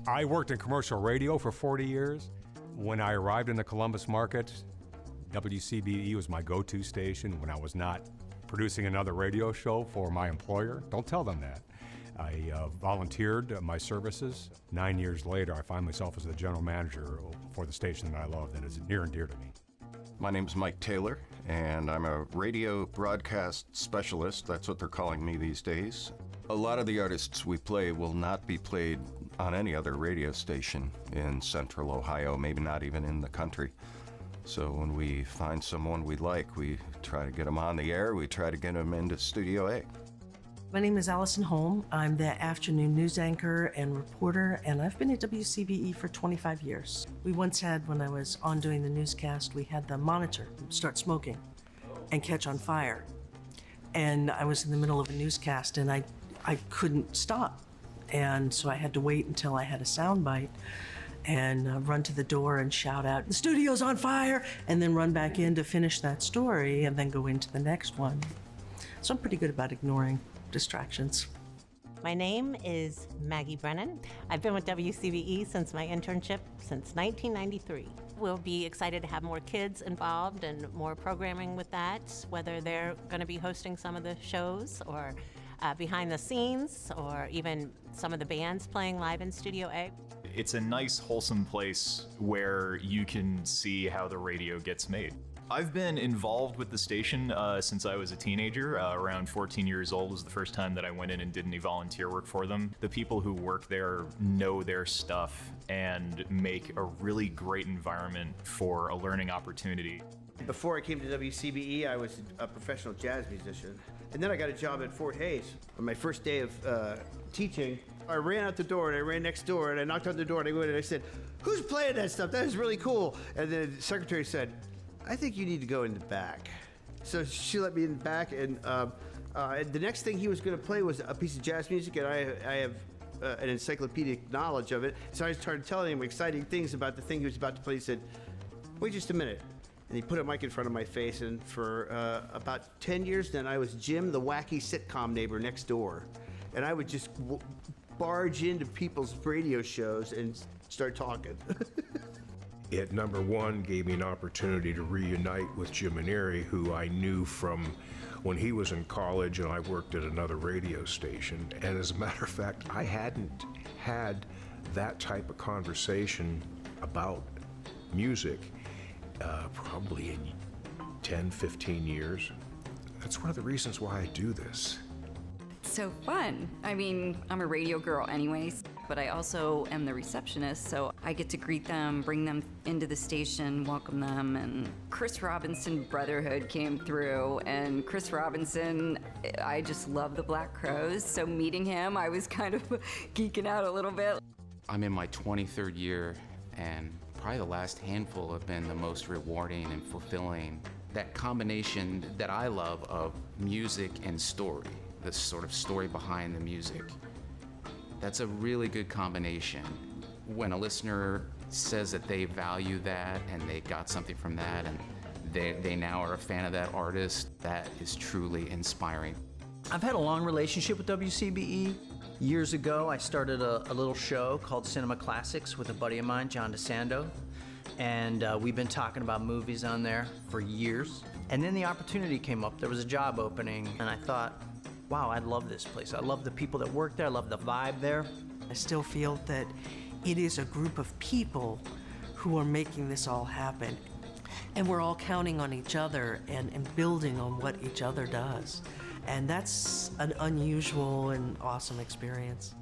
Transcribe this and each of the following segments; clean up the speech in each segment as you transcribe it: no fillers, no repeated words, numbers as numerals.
I worked in commercial radio for 40 years. When I arrived in the Columbus market, WCBE was my go-to station when I was not producing another radio show for my employer. Don't tell them that. I volunteered my services. 9 years later, I find myself as the general manager for the station that I love, that is near and dear to me. My name's Mike Taylor, and I'm a radio broadcast specialist. That's what they're calling me these days. A lot of the artists we play will not be played on any other radio station in Central Ohio, maybe not even in the country. So when we find someone we like, we try to get them on the air, we try to get them into Studio A. My name is Allison Holm. I'm the afternoon news anchor and reporter, and I've been at WCBE for 25 years. We once had, when I was on doing the newscast, we had the monitor start smoking and catch on fire. And I was in the middle of a newscast, and I couldn't stop. And so I had to wait until I had a sound bite and run to the door and shout out, "The studio's on fire!" and then run back in to finish that story and then go into the next one. So I'm pretty good about ignoring distractions. My name is Maggie Brennan. I've been with WCBE since my internship since 1993. We'll be excited to have more kids involved and more programming with that, whether they're going to be hosting some of the shows or behind the scenes, or even some of the bands playing live in Studio A. It's a nice, wholesome place where you can see how the radio gets made. I've been involved with the station since I was a teenager. Around 14 years old was the first time that I went in and did any volunteer work for them. The people who work there know their stuff and make a really great environment for a learning opportunity. Before I came to WCBE, I was a professional jazz musician. And then I got a job at Fort Hays. On my first day of teaching, I ran out the door and I ran next door and I knocked on the door and I went and I said, "Who's playing that stuff? That is really cool." And then the secretary said, "I think you need to go in the back." So she let me in the back, and the next thing he was going to play was a piece of jazz music, and I have an encyclopedic knowledge of it. So I started telling him exciting things about the thing he was about to play. He said, "Wait just a minute." And he put a mic in front of my face, and for about 10 years then, I was Jim, the wacky sitcom neighbor next door. And I would just barge into people's radio shows and start talking. It, number one, gave me an opportunity to reunite with Jim Manieri, who I knew from when he was in college and I worked at another radio station. And as a matter of fact, I hadn't had that type of conversation about music probably in 10, 15 years. That's one of the reasons why I do this. So fun. I mean, I'm a radio girl anyways, but I also am the receptionist, so I get to greet them, bring them into the station, welcome them, and Chris Robinson Brotherhood came through, and Chris Robinson, I just love the Black Crowes, so meeting him, I was kind of geeking out a little bit. I'm in my 23rd year, and probably the last handful have been the most rewarding and fulfilling. That combination that I love of music and story, the sort of story behind the music, that's a really good combination. When a listener says that they value that and they got something from that and they now are a fan of that artist, that is truly inspiring. I've had a long relationship with WCBE. Years ago, I started a little show called Cinema Classics with a buddy of mine, John DeSando, and we've been talking about movies on there for years. And then the opportunity came up. There was a job opening, and I thought, wow, I love this place. I love the people that work there. I love the vibe there. I still feel that it is a group of people who are making this all happen. And we're all counting on each other and building on what each other does. And that's an unusual and awesome experience.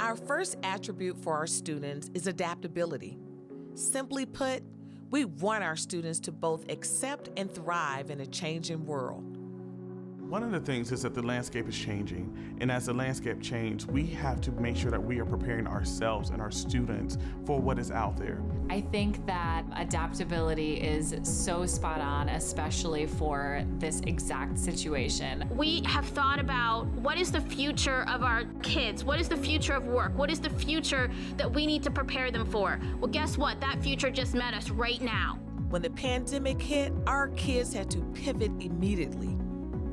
Our first attribute for our students is adaptability. Simply put, we want our students to both accept and thrive in a changing world. One of the things is that the landscape is changing, and as the landscape changes, we have to make sure that we are preparing ourselves and our students for what is out there. I think that adaptability is so spot on, especially for this exact situation. We have thought about what is the future of our kids? What is the future of work? What is the future that we need to prepare them for? Well, guess what? That future just met us right now. When the pandemic hit, our kids had to pivot immediately.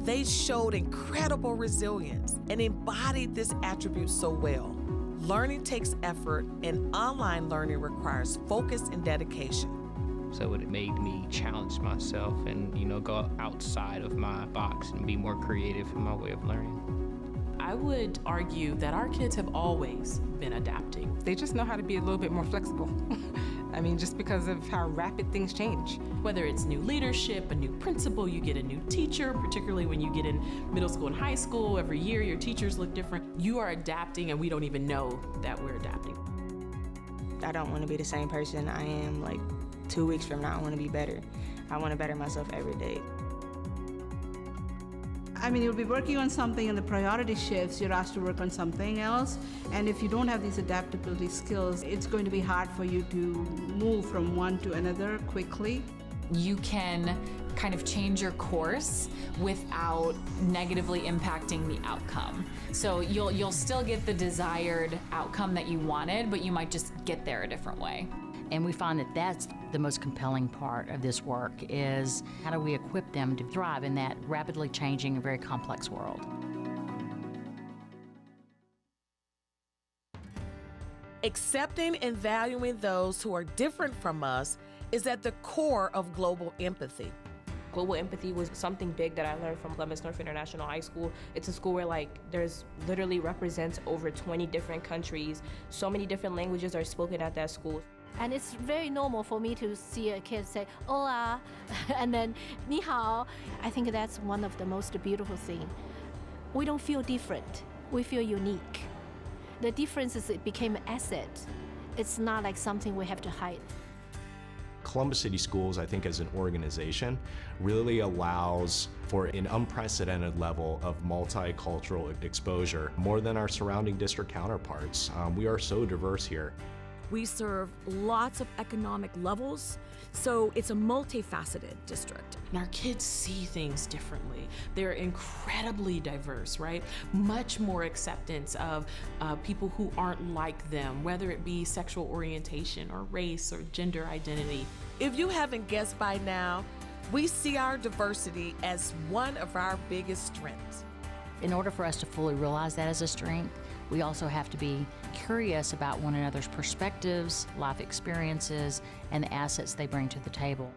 They showed incredible resilience and embodied this attribute so well. Learning takes effort, and online learning requires focus and dedication. So it made me challenge myself and, go outside of my box and be more creative in my way of learning. I would argue that our kids have always been adapting. They just know how to be a little bit more flexible. I mean, just because of how rapid things change. Whether it's new leadership, a new principal, you get a new teacher, particularly when you get in middle school and high school, every year your teachers look different. You are adapting and we don't even know that we're adapting. I don't want to be the same person I am like 2 weeks from now. I want to be better. I want to better myself every day. I mean, you'll be working on something and the priority shifts, you're asked to work on something else. And if you don't have these adaptability skills, it's going to be hard for you to move from one to another quickly. You can kind of change your course without negatively impacting the outcome. So you'll still get the desired outcome that you wanted, but you might just get there a different way. And we find that that's the most compelling part of this work is how do we equip them to thrive in that rapidly changing and very complex world. Accepting and valuing those who are different from us is at the core of global empathy. Global empathy was something big that I learned from Columbus North International High School. It's a school where there's literally represents over 20 different countries. So many different languages are spoken at that school. And it's very normal for me to see a kid say, hola, and then ni hao. I think that's one of the most beautiful things. We don't feel different, we feel unique. The difference is it became an asset. It's not like something we have to hide. Columbus City Schools, I think as an organization, really allows for an unprecedented level of multicultural exposure, more than our surrounding district counterparts. We are so diverse here. We serve lots of economic levels, so it's a multifaceted district. And our kids see things differently. They're incredibly diverse, right? Much more acceptance of people who aren't like them, whether it be sexual orientation or race or gender identity. If you haven't guessed by now, we see our diversity as one of our biggest strengths. In order for us to fully realize that as a strength, we also have to be curious about one another's perspectives, life experiences, and the assets they bring to the table.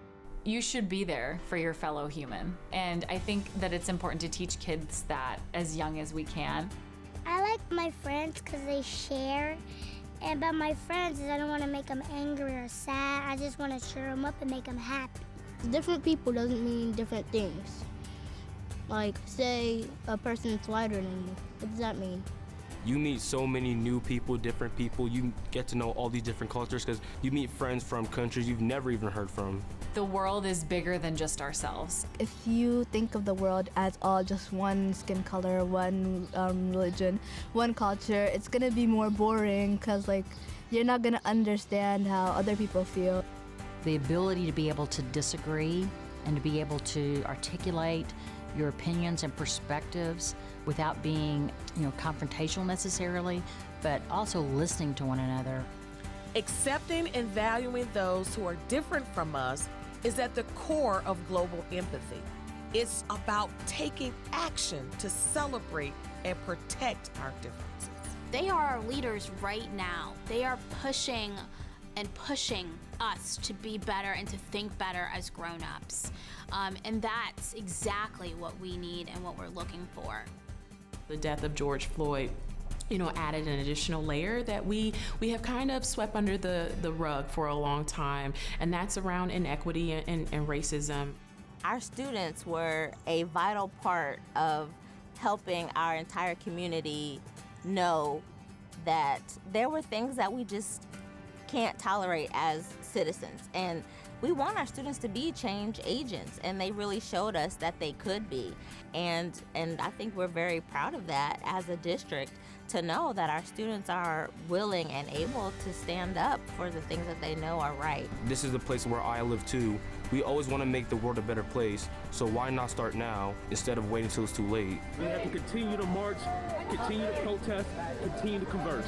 You should be there for your fellow human. And I think that it's important to teach kids that as young as we can. I like my friends because they share. And by my friends, I don't want to make them angry or sad. I just want to cheer them up and make them happy. Different people doesn't mean different things. Like, say a person is lighter than you. What does that mean? You meet so many new people, different people. You get to know all these different cultures because you meet friends from countries you've never even heard from. The world is bigger than just ourselves. If you think of the world as all just one skin color, one religion, one culture, it's gonna be more boring because you're not gonna understand how other people feel. The ability to be able to disagree and to be able to articulate your opinions and perspectives without being, confrontational necessarily, but also listening to one another. Accepting and valuing those who are different from us is at the core of global empathy. It's about taking action to celebrate and protect our differences. They are our leaders right now. They are pushing us to be better and to think better as grown-ups. And that's exactly what we need and what we're looking for. The death of George Floyd, added an additional layer that we have kind of swept under the rug for a long time, and that's around inequity and racism. Our students were a vital part of helping our entire community know that there were things that we just can't tolerate as citizens. And we want our students to be change agents, and they really showed us that they could be. And I think we're very proud of that as a district, to know that our students are willing and able to stand up for the things that they know are right. This is the place where I live too. We always want to make the world a better place, so why not start now instead of waiting till it's too late? We have to continue to march, continue to protest, continue to converse.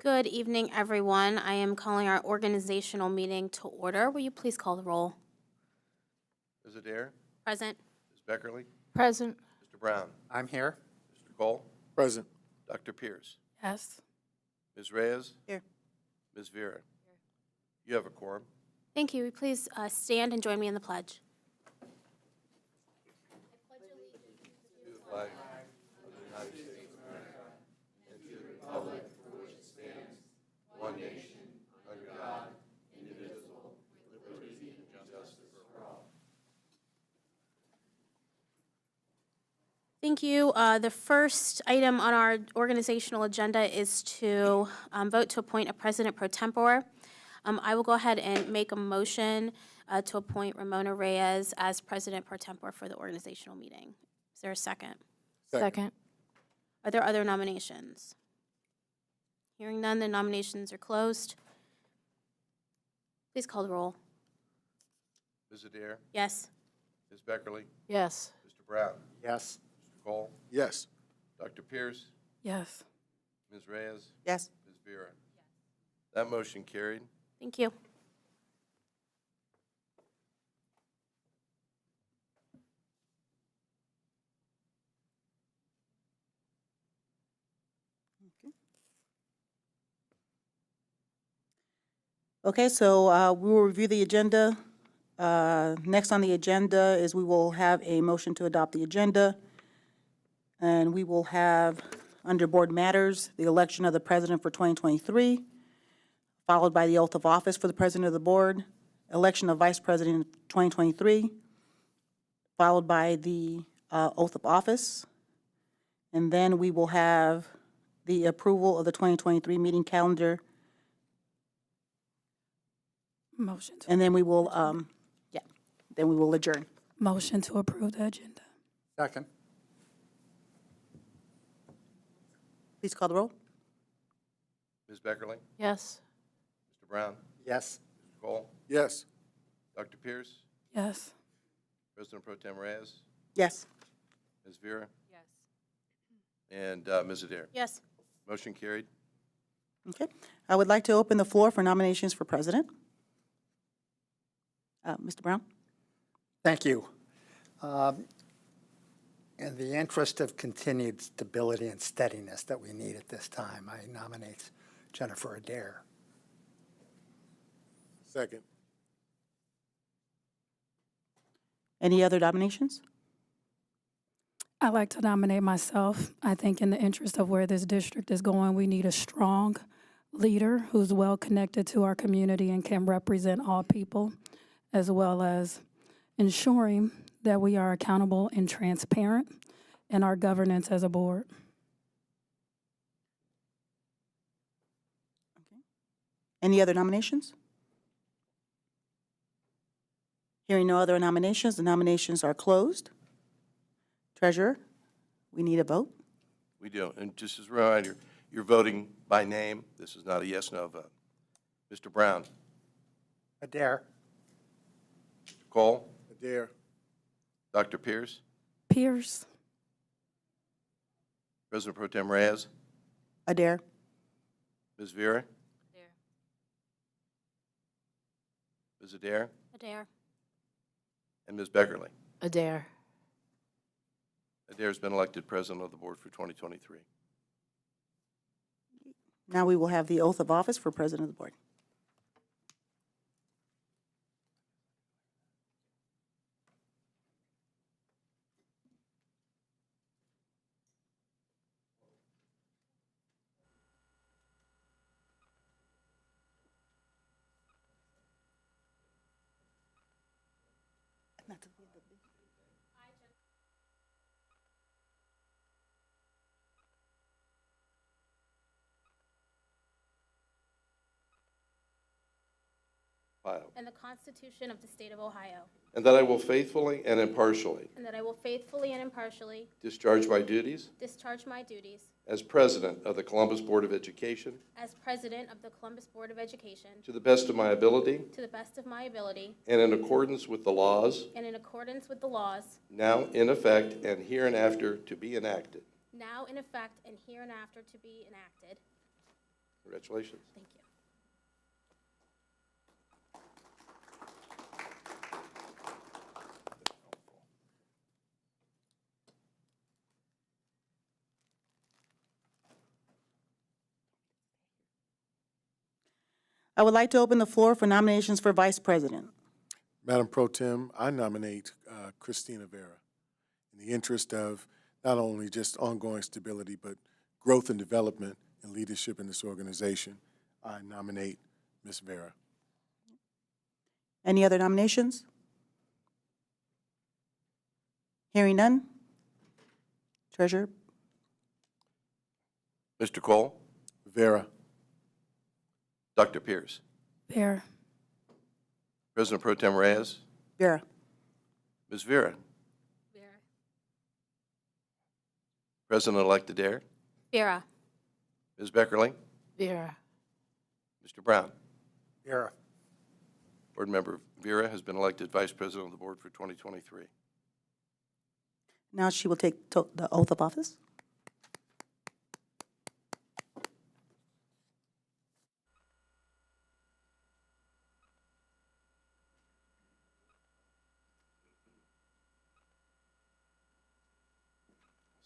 Good evening, everyone. I am calling our organizational meeting to order. Will you please call the roll? Ms. Adair? Present. Ms. Beckerly? Present. Mr. Brown? I'm here. Mr. Cole? Present. Dr. Pierce? Yes. Ms. Reyes? Here. Ms. Vera? You have a quorum. Thank you. Please stand and join me in the pledge. Flag of the United States of America and to the republic for which it stands, one nation, under God, indivisible, with liberty and justice for all. Thank you. The first item on our organizational agenda is to vote to appoint a president pro tempore. I will go ahead and make a motion to appoint Ramona Reyes as president pro tempore for the organizational meeting. Is there a second? Second. Are there other nominations? Hearing none, the nominations are closed. Please call the roll. Ms. Adair? Yes. Ms. Beckerly? Yes. Mr. Brown? Yes. Mr. Cole? Yes. Dr. Pierce? Yes. Ms. Reyes? Yes. Ms. Vera? That motion carried. Thank you. Okay, so we will review the agenda. Next on the agenda is we will have a motion to adopt the agenda. And we will have, under Board Matters, the election of the president for 2023, followed by the oath of office for the president of the board, election of vice president in 2023, followed by the oath of office. And then we will have the approval of the 2023 meeting calendar. Motion to, And then we will, then we will adjourn. motion to approve the agenda. Second. Please call the roll. Ms. Beckerly? Yes. Mr. Brown? Yes. Mr. Cole? Yes. Dr. Pierce? Yes. President Pro Tem Reyes? Yes. Ms. Vera? Yes. And Ms. Adair? Yes. Motion carried. Okay. I would like to open the floor for nominations for president. Mr. Brown? Thank you. In the interest of continued stability and steadiness that we need at this time, I nominate Jennifer Adair. Second. Any other nominations? I'd like to nominate myself. I think in the interest of where this district is going, we need a strong leader who's well connected to our community and can represent all people, as well as ensuring that we are accountable and transparent in our governance as a board. Any other nominations? Hearing no other nominations, the nominations are closed. Treasurer, we need a vote. We do. And just as a reminder, you're voting by name. This is not a yes/no vote. Mr. Brown? Adair. Mr. Cole? Adair. Dr. Pierce? Pierce. President Pro Tem Reyes? Adair. Ms. Vera? Adair. Ms. Adair? Adair. And Ms. Beckerly? Adair. Adair's been elected president of the board for 2023. Now we will have the oath of office for president of the board. Ohio. And the Constitution of the State of Ohio. And that I will faithfully and impartially And that I will faithfully and impartially discharge my duties discharge my duties as president of the Columbus Board of Education as president of the Columbus Board of Education to the best of my ability to the best of my ability and in accordance with the laws and in accordance with the laws now in effect and hereinafter to be enacted. now in effect and hereinafter to be enacted. Congratulations. Thank you. I would like to open the floor for nominations for Vice President. Madam Pro Tem, I nominate Christina Vera in the interest of not only just ongoing stability, but growth and development and leadership in this organization. I nominate Ms. Vera. Any other nominations? Hearing none. Treasurer? Mr. Cole? Vera. Dr. Pierce. Vera. President Pro Tem Reyes. Vera. Ms. Vera. Vera. President-elect Adair. Vera. Ms. Beckerling. Vera. Mr. Brown. Vera. Board Member Vera has been elected Vice President of the Board for 2023. Now she will take the oath of office.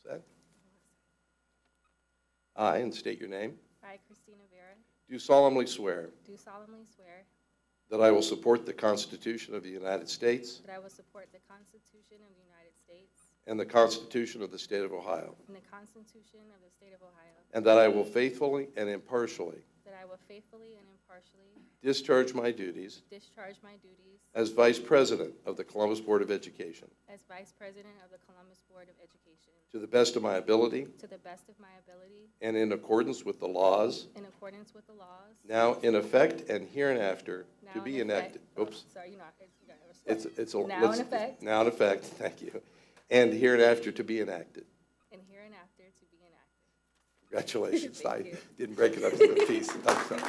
Set. I, and state your name, I, Christina Vera, do solemnly swear do solemnly swear that I will support the Constitution of the United States that I will support the Constitution of the United States and the Constitution of the State of Ohio, and the Constitution of the State of Ohio, and that I will faithfully and impartially that I will faithfully and impartially discharge my duties discharge my duties as Vice President of the Columbus Board of Education as Vice President of the Columbus Board of Education to the best of my ability to the best of my ability and in accordance with the laws in accordance with the laws now in effect and hereinafter now to be in effect. enacted. Oops. Sorry, you It's a, now let's- in effect Now in effect, thank you. And hereinafter to be enacted. and hereinafter to be enacted. Congratulations. Thank I you. didn't break it up into a piece. I'm sorry.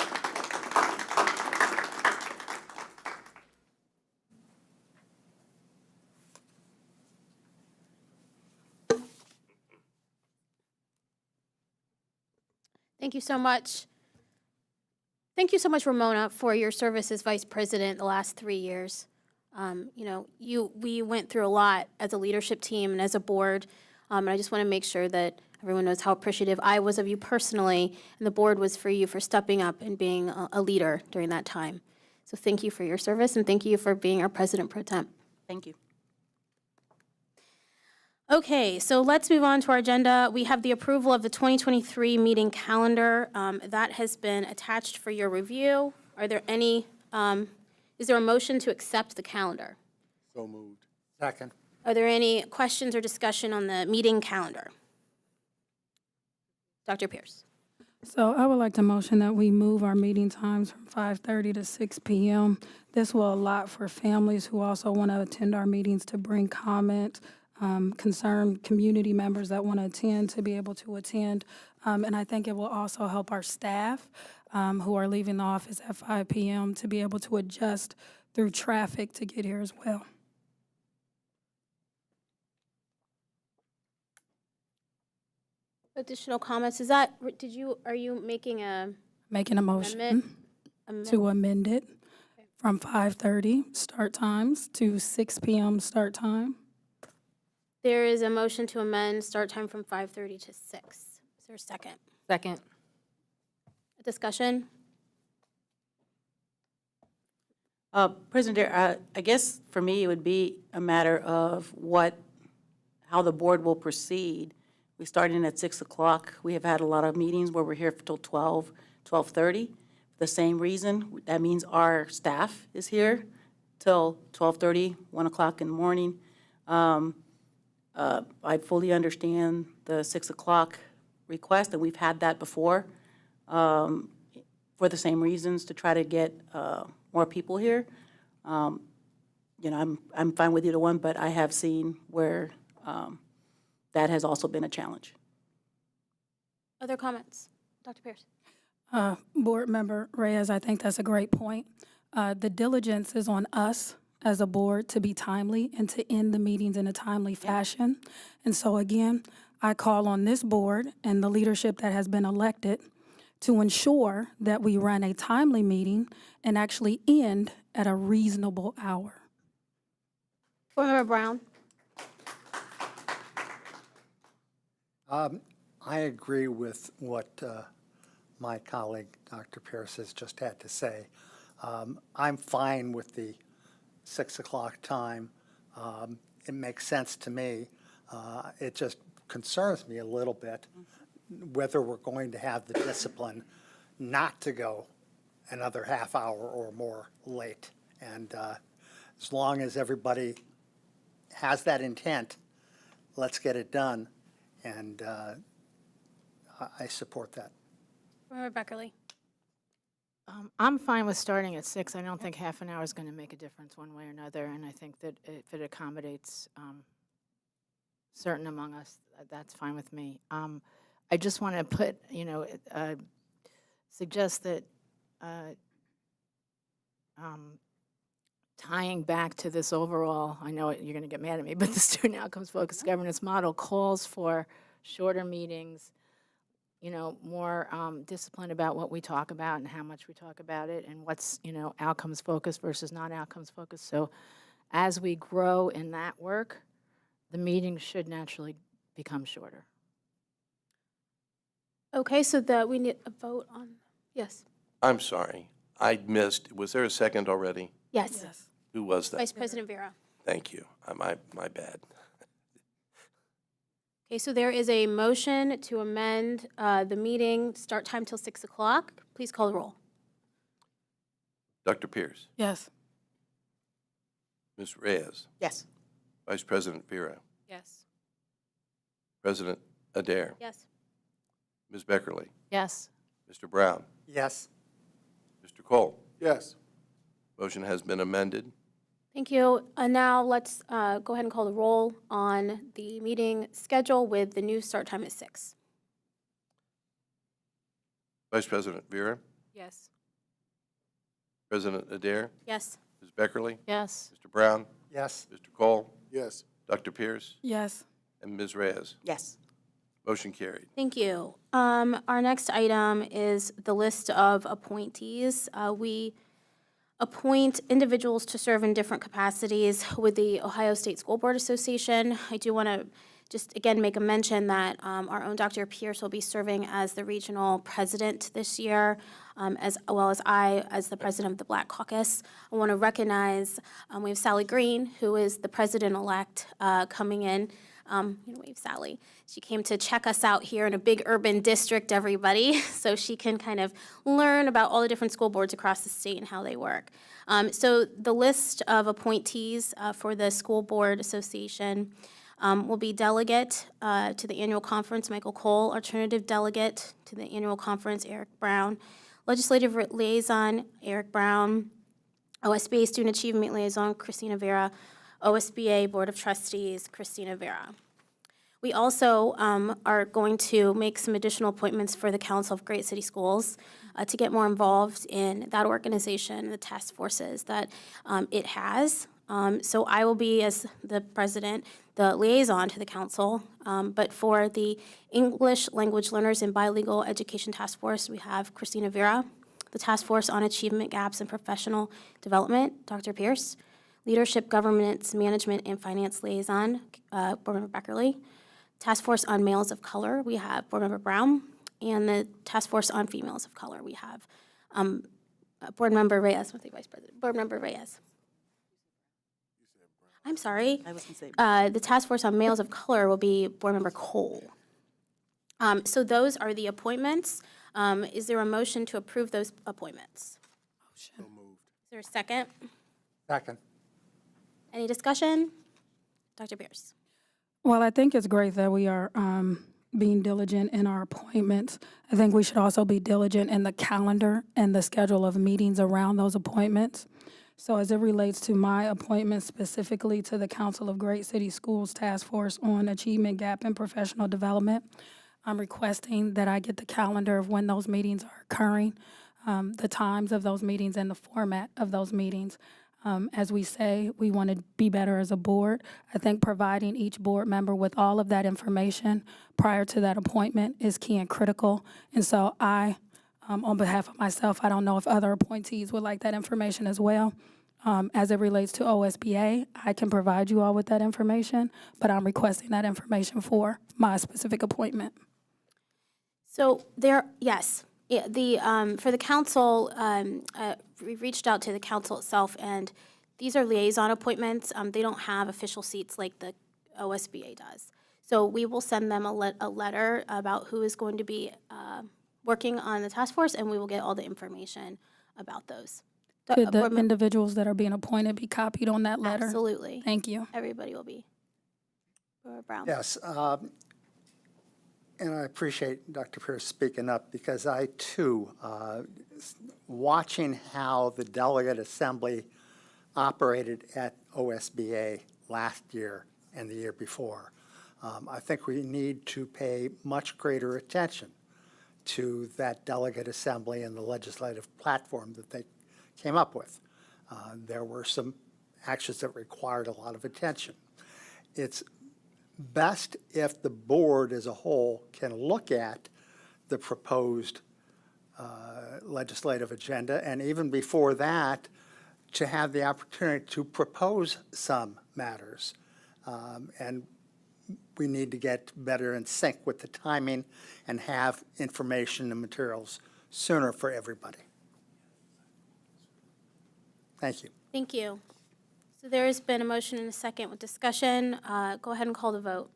Thank you so much. Thank you so much, Ramona, for your service as vice president the last 3 years. We went through a lot as a leadership team and as a board, and I just want to make sure that everyone knows how appreciative I was of you personally, and the board was for you for stepping up and being a leader during that time. So thank you for your service, and thank you for being our president pro tem. Thank you. Okay, so let's move on to our agenda. We have the approval of the 2023 meeting calendar. That has been attached for your review. Are there any, is there a motion to accept the calendar? So moved. Second. Are there any questions or discussion on the meeting calendar? Dr. Pierce. So I would like to motion that we move our meeting times from 5:30 to 6 p.m. This will allow for families who also want to attend our meetings to bring comment, concerned community members that want to attend to be able to attend. And I think it will also help our staff who are leaving the office at 5 p.m. to be able to adjust through traffic to get here as well. Additional comments, is that, are you making a? Making a motion amendment? to amend it from 5:30 start times to 6 p.m. start time. There is a motion to amend start time from 5:30 to 6. Is there a second? Second. A discussion? President, I guess for me, it would be a matter of how the board will proceed. We started in at 6 o'clock. We have had a lot of meetings where we're here till 12, 12:30. The same reason, that means our staff is here till 12:30, 1 o'clock in the morning. I fully understand the 6 o'clock request, and we've had that before for the same reasons, to try to get more people here. I'm fine with either one, but I have seen where that has also been a challenge. Other comments? Dr. Pierce? Board Member Reyes, I think that's a great point. The diligence is on us as a board to be timely and to end the meetings in a timely fashion. And so again, I call on this board and the leadership that has been elected to ensure that we run a timely meeting and actually end at a reasonable hour. Board Member Brown? I agree with what my colleague, Dr. Pierce, has just had to say. I'm fine with the 6 o'clock time. It makes sense to me. It just concerns me a little bit whether we're going to have the discipline not to go another half hour or more late. And as long as everybody has that intent, let's get it done. And I support that. Member Beckerly. I'm fine with starting at 6. I don't think half an hour is going to make a difference one way or another, and I think that if it accommodates certain among us, that's fine with me. I just want to put, suggest that tying back to this overall, I know you're going to get mad at me, but the student outcomes focused governance model calls for shorter meetings, more discipline about what we talk about and how much we talk about it and what's, outcomes focused versus non-outcomes focused. So as we grow in that work, the meetings should naturally become shorter. Okay, so we need a vote on, yes. I'm sorry. I missed. Was there a second already? Yes. Who was that? Vice President Vera. Thank you. My bad. Okay, so there is a motion to amend the meeting start time till 6 o'clock. Please call the roll. Dr. Pierce. Yes. Ms. Reyes. Yes. Vice President Vera. Yes. President Adair. Yes. Ms. Beckerly. Yes. Mr. Brown. Yes. Mr. Cole. Yes. Motion has been amended. Thank you. Now let's go ahead and call the roll on the meeting schedule with the new start time at 6. Vice President Vera. Yes. President Adair. Yes. Ms. Beckerly. Yes. Mr. Brown. Yes. Mr. Cole. Yes. Dr. Pierce. Yes. And Ms. Reyes. Yes. Motion carried. Thank you. Our next item is the list of appointees. We appoint individuals to serve in different capacities with the Ohio State School Board Association. I do want to just again make a mention that our own Dr. Pierce will be serving as the regional president this year, as well as I as the president of the Black Caucus. I want to recognize we have Sally Green, who is the president-elect coming in. Wave Sally. She came to check us out here in a big urban district, everybody, so she can kind of learn about all the different school boards across the state and how they work. So the list of appointees for the School Board Association will be delegate to the annual conference, Michael Cole, alternative delegate to the annual conference, Eric Brown, legislative liaison, Eric Brown, OSBA Student Achievement Liaison, Christina Vera, OSBA Board of Trustees, Christina Vera. We also are going to make some additional appointments for the Council of Great City Schools to get more involved in that organization, the task forces that it has. So I will be, as the president, the liaison to the council. But for the English Language Learners and Bilingual Education Task Force, we have Christina Vera. The Task Force on Achievement Gaps in Professional Development, Dr. Pierce. Leadership, Governance, Management, and Finance Liaison, Board Member Beckerly. Task Force on Males of Color, we have Board Member Brown. And the Task Force on Females of Color, we have Board Member Reyes, with the Vice President. Board Member Reyes. I'm sorry. I was going to say. The Task Force on Males of Color will be Board Member Cole. So those are the appointments. Is there a motion to approve those appointments? So moved. Is there a second? Second. Any discussion? Dr. Pierce. Well, I think it's great that we are being diligent in our appointments. I think we should also be diligent in the calendar and the schedule of meetings around those appointments. So as it relates to my appointment specifically to the Council of Great City Schools Task Force on Achievement Gap and Professional Development, I'm requesting that I get the calendar of when those meetings are occurring, the times of those meetings and the format of those meetings. As we say, we want to be better as a board. I think providing each board member with all of that information prior to that appointment is key and critical. And so I, on behalf of myself, I don't know if other appointees would like that information as well. As it relates to OSBA, I can provide you all with that information, but I'm requesting that information for my specific appointment. So yes, Yeah, for the council, we reached out to the council itself, and these are liaison appointments. They don't have official seats like the OSBA does. So we will send them a letter about who is going to be working on the task force, and we will get all the information about those. Could the individuals that are being appointed be copied on that letter? Absolutely. Thank you. Everybody will be. Laura Brown. Yes, and I appreciate Dr. Pierce speaking up because I too, watching how the delegate assembly operated at OSBA last year and the year before, I think we need to pay much greater attention to that delegate assembly and the legislative platform that they came up with. There were some actions that required a lot of attention. It's best if the board as a whole can look at the proposed legislative agenda, and even before that, to have the opportunity to propose some matters. And we need to get better in sync with the timing and have information and materials sooner for everybody. Thank you. Thank you. So there has been a motion and a second with discussion. Go ahead and call the vote.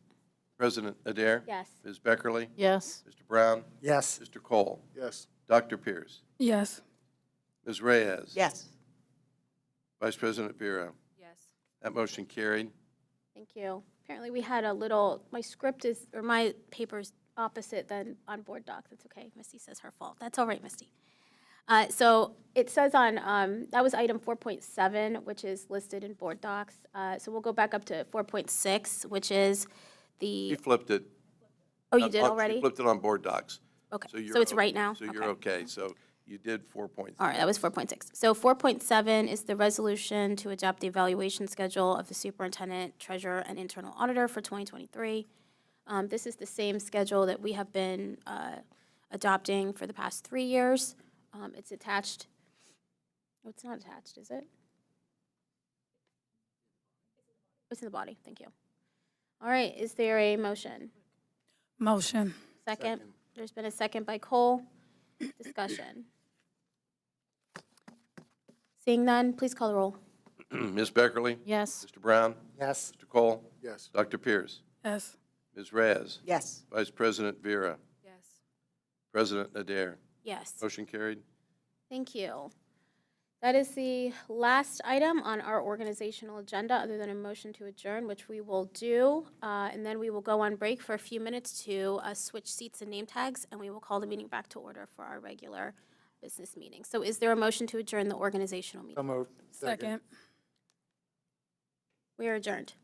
President Adair? Yes. Ms. Beckerly? Yes. Mr. Brown? Yes. Mr. Cole? Yes. Dr. Pierce? Yes. Ms. Reyes? Yes. Vice President Vera? Yes. That motion carried. Thank you. Apparently we had a little, my script is, or my paper's opposite than on board doc. That's okay. Misty says her fault. That's all right, Misty. So it says on, that was item 4.7, which is listed in board docs. So we'll go back up to 4.6, which is She the, flipped it. oh, you did already? She flipped it on board docs. Okay, you're so it's o- right now? So you're okay. So you did 4.3. All right, that was 4.6. So 4.7 is the resolution to adopt the evaluation schedule of the superintendent, treasurer, and internal auditor for 2023. This is the same schedule that we have been adopting for the past 3 years. It's attached. Oh, it's not attached, is it? It's in the body. Thank you. All right, is there a motion? Motion. Second. There's been a second by Cole. Discussion. Seeing none, please call the roll. Ms. Beckerly? Yes. Mr. Brown? Yes. Mr. Cole? Yes. Dr. Pierce? Yes. Ms. Reyes? Yes. Vice President Vera? Yes. President Adair? Yes. Motion carried. Thank you. That is the last item on our organizational agenda, other than a motion to adjourn, which we will do. And then we will go on break for a few minutes to switch seats and name tags, and we will call the meeting back to order for our regular business meeting. So is there a motion to adjourn the organizational So meeting? moved. Second. We are adjourned.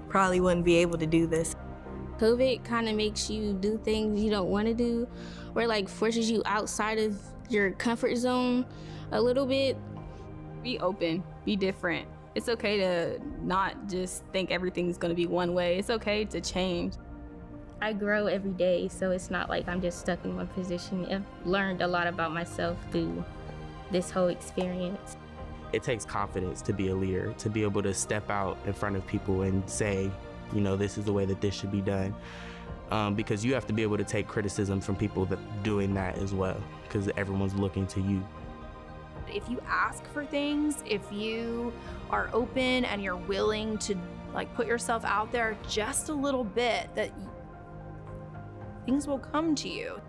Probably wouldn't be able to do this. COVID kind of makes you do things you don't want to do, or like forces you outside of your comfort zone a little bit. Be open, be different. It's okay to not just think everything's gonna be one way. It's okay to change. I grow every day, so it's not like I'm just stuck in one position. I've learned a lot about myself through this whole experience. It takes confidence to be a leader, to be able to step out in front of people and say, you know, this is the way that this should be done. Because you have to be able to take criticism from people that doing that as well, because everyone's looking to you. If you ask for things, if you are open and you're willing to like put yourself out there just a little bit, that things will come to you.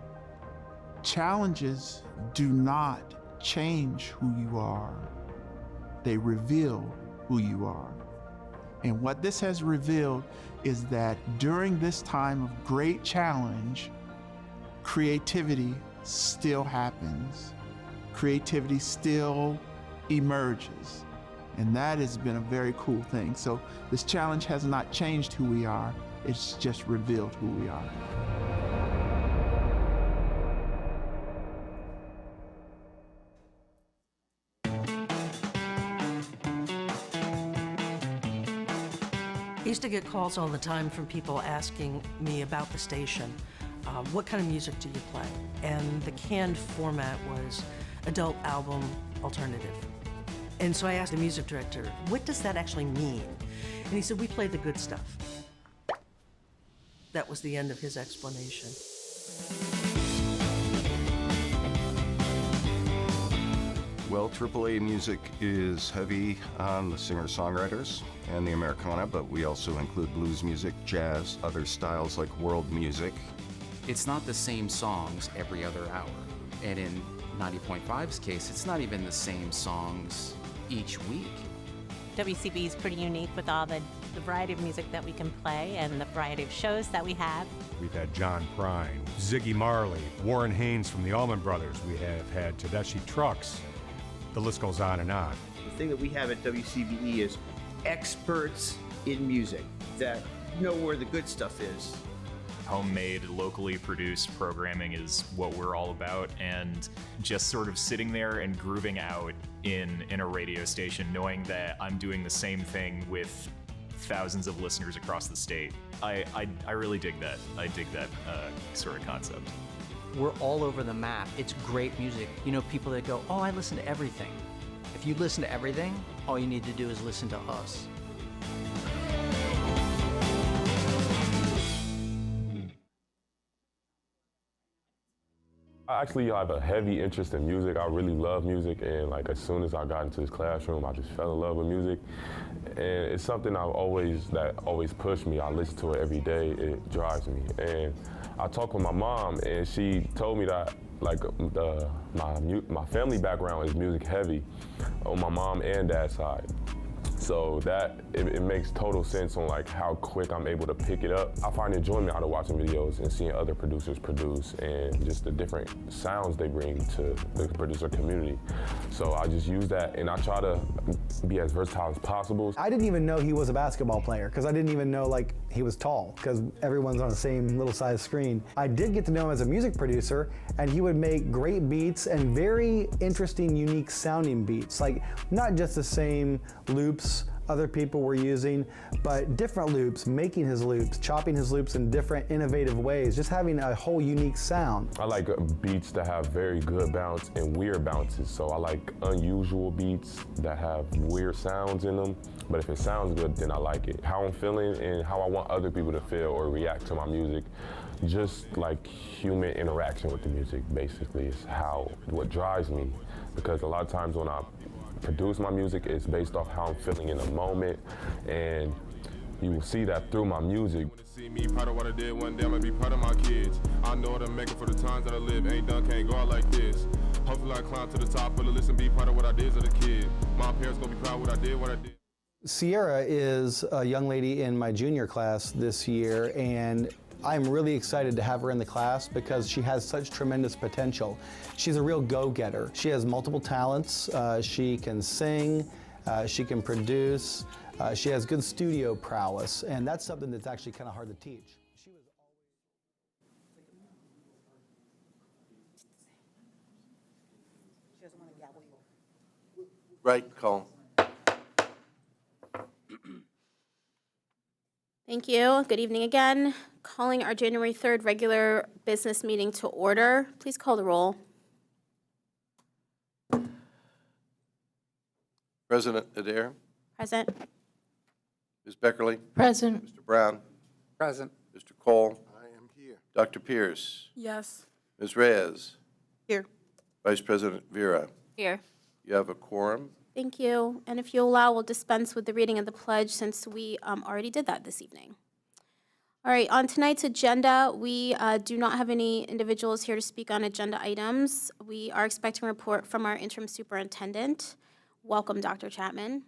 Challenges do not change who you are. They reveal who you are. And what this has revealed is that during this time of great challenge, creativity still happens. Creativity still emerges. And that has been a very cool thing. So this challenge has not changed who we are, it's just revealed who we are. I used to get calls all the time from people asking me about the station. what kind of music do you play? And the canned format was adult album alternative. And so I asked the music director, what does that actually mean? And he said, we play the good stuff. That was the end of his explanation. Well, AAA music is heavy on the singer-songwriters and the Americana, but we also include blues music, jazz, other styles like world music. It's not the same songs every other hour. And in 90.5's case, it's not even the same songs each week. WCB is pretty unique with all the variety of music that we can play and the variety of shows that we have. We've had John Prine, Ziggy Marley, Warren Haynes from the Allman Brothers. We have had Tedeschi Trucks. The list goes on and on. The thing that we have at WCBE is experts in music that know where the good stuff is. Homemade, locally produced programming is what we're all about, and just sort of sitting there and grooving out in a radio station, knowing that I'm doing the same thing with thousands of listeners across the state. I really dig that. I dig that sort of concept. We're all over the map. It's great music. You know, people that go, oh, I listen to everything. If you listen to everything, all you need to do is listen to us. I actually have a heavy interest in music. I really love music, and like as soon as I got into this classroom, I just fell in love with music. And it's something that always pushed me. I listen to it every day. It drives me. And I talked with my mom, and she told me that like my family background is music heavy on my mom and dad's side. So that, it makes total sense on like how quick I'm able to pick it up. I find enjoyment out of watching videos and seeing other producers produce and just the different sounds they bring to the producer community. So I just use that and I try to be as versatile as possible. I didn't even know he was a basketball player because I didn't even know like he was tall because everyone's on the same little size screen. I did get to know him as a music producer, and he would make great beats and very interesting, unique sounding beats. Like not just the same loops other people were using, but different loops, making his loops, chopping his loops in different innovative ways, just having a whole unique sound. I like beats that have very good bounce and weird bounces. So I like unusual beats that have weird sounds in them, but if it sounds good, then I like it. How I'm feeling and how I want other people to feel or react to my music, just like human interaction with the music basically is what drives me. Because a lot of times when I produce my music, it's based off how I'm feeling in the moment, and you will see that through my music. See me proud of what I did one day, I'm gonna be proud of my kids. I know what I'm making for the times that I live, ain't done, can't go out like this. Hopefully I climb to the top, but listen, be proud of what I did as a kid. My parents gonna be proud of what I did. Sierra is a young lady in my junior class this year, and I'm really excited to have her in the class because she has such tremendous potential. She's a real go-getter. She has multiple talents. She can sing, she can produce, she has good studio prowess, and that's something that's actually kind of hard to teach. Right, Colin. Thank you. Good evening again. Calling our January 3rd regular business meeting to order. Please call the roll. President Adair. Present. Ms. Beckerly. Present. Mr. Brown. Present. Mr. Cole. I am here. Dr. Pierce. Yes. Ms. Reyes. Here. Vice President Vera. Here. You have a quorum. Thank you. And if you allow, we'll dispense with the reading of the pledge since we already did that this evening. All right, on tonight's agenda, we do not have any individuals here to speak on agenda items. We are expecting a report from our interim superintendent. Welcome, Dr. Chapman.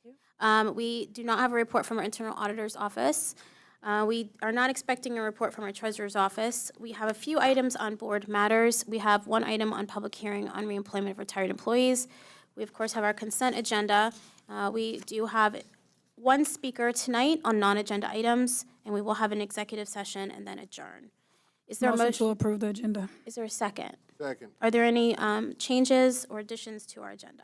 Thank you. We do not have a report from our internal auditor's office. We are not expecting a report from our treasurer's office. We have a few items on board matters. We have one item on public hearing on reemployment of retired employees. We, of course, have our consent agenda. We do have one speaker tonight on non-agenda items, and we will have an executive session and then adjourn. Is there a motion to approve the agenda? Is there a second? Second. Are there any changes or additions to our agenda?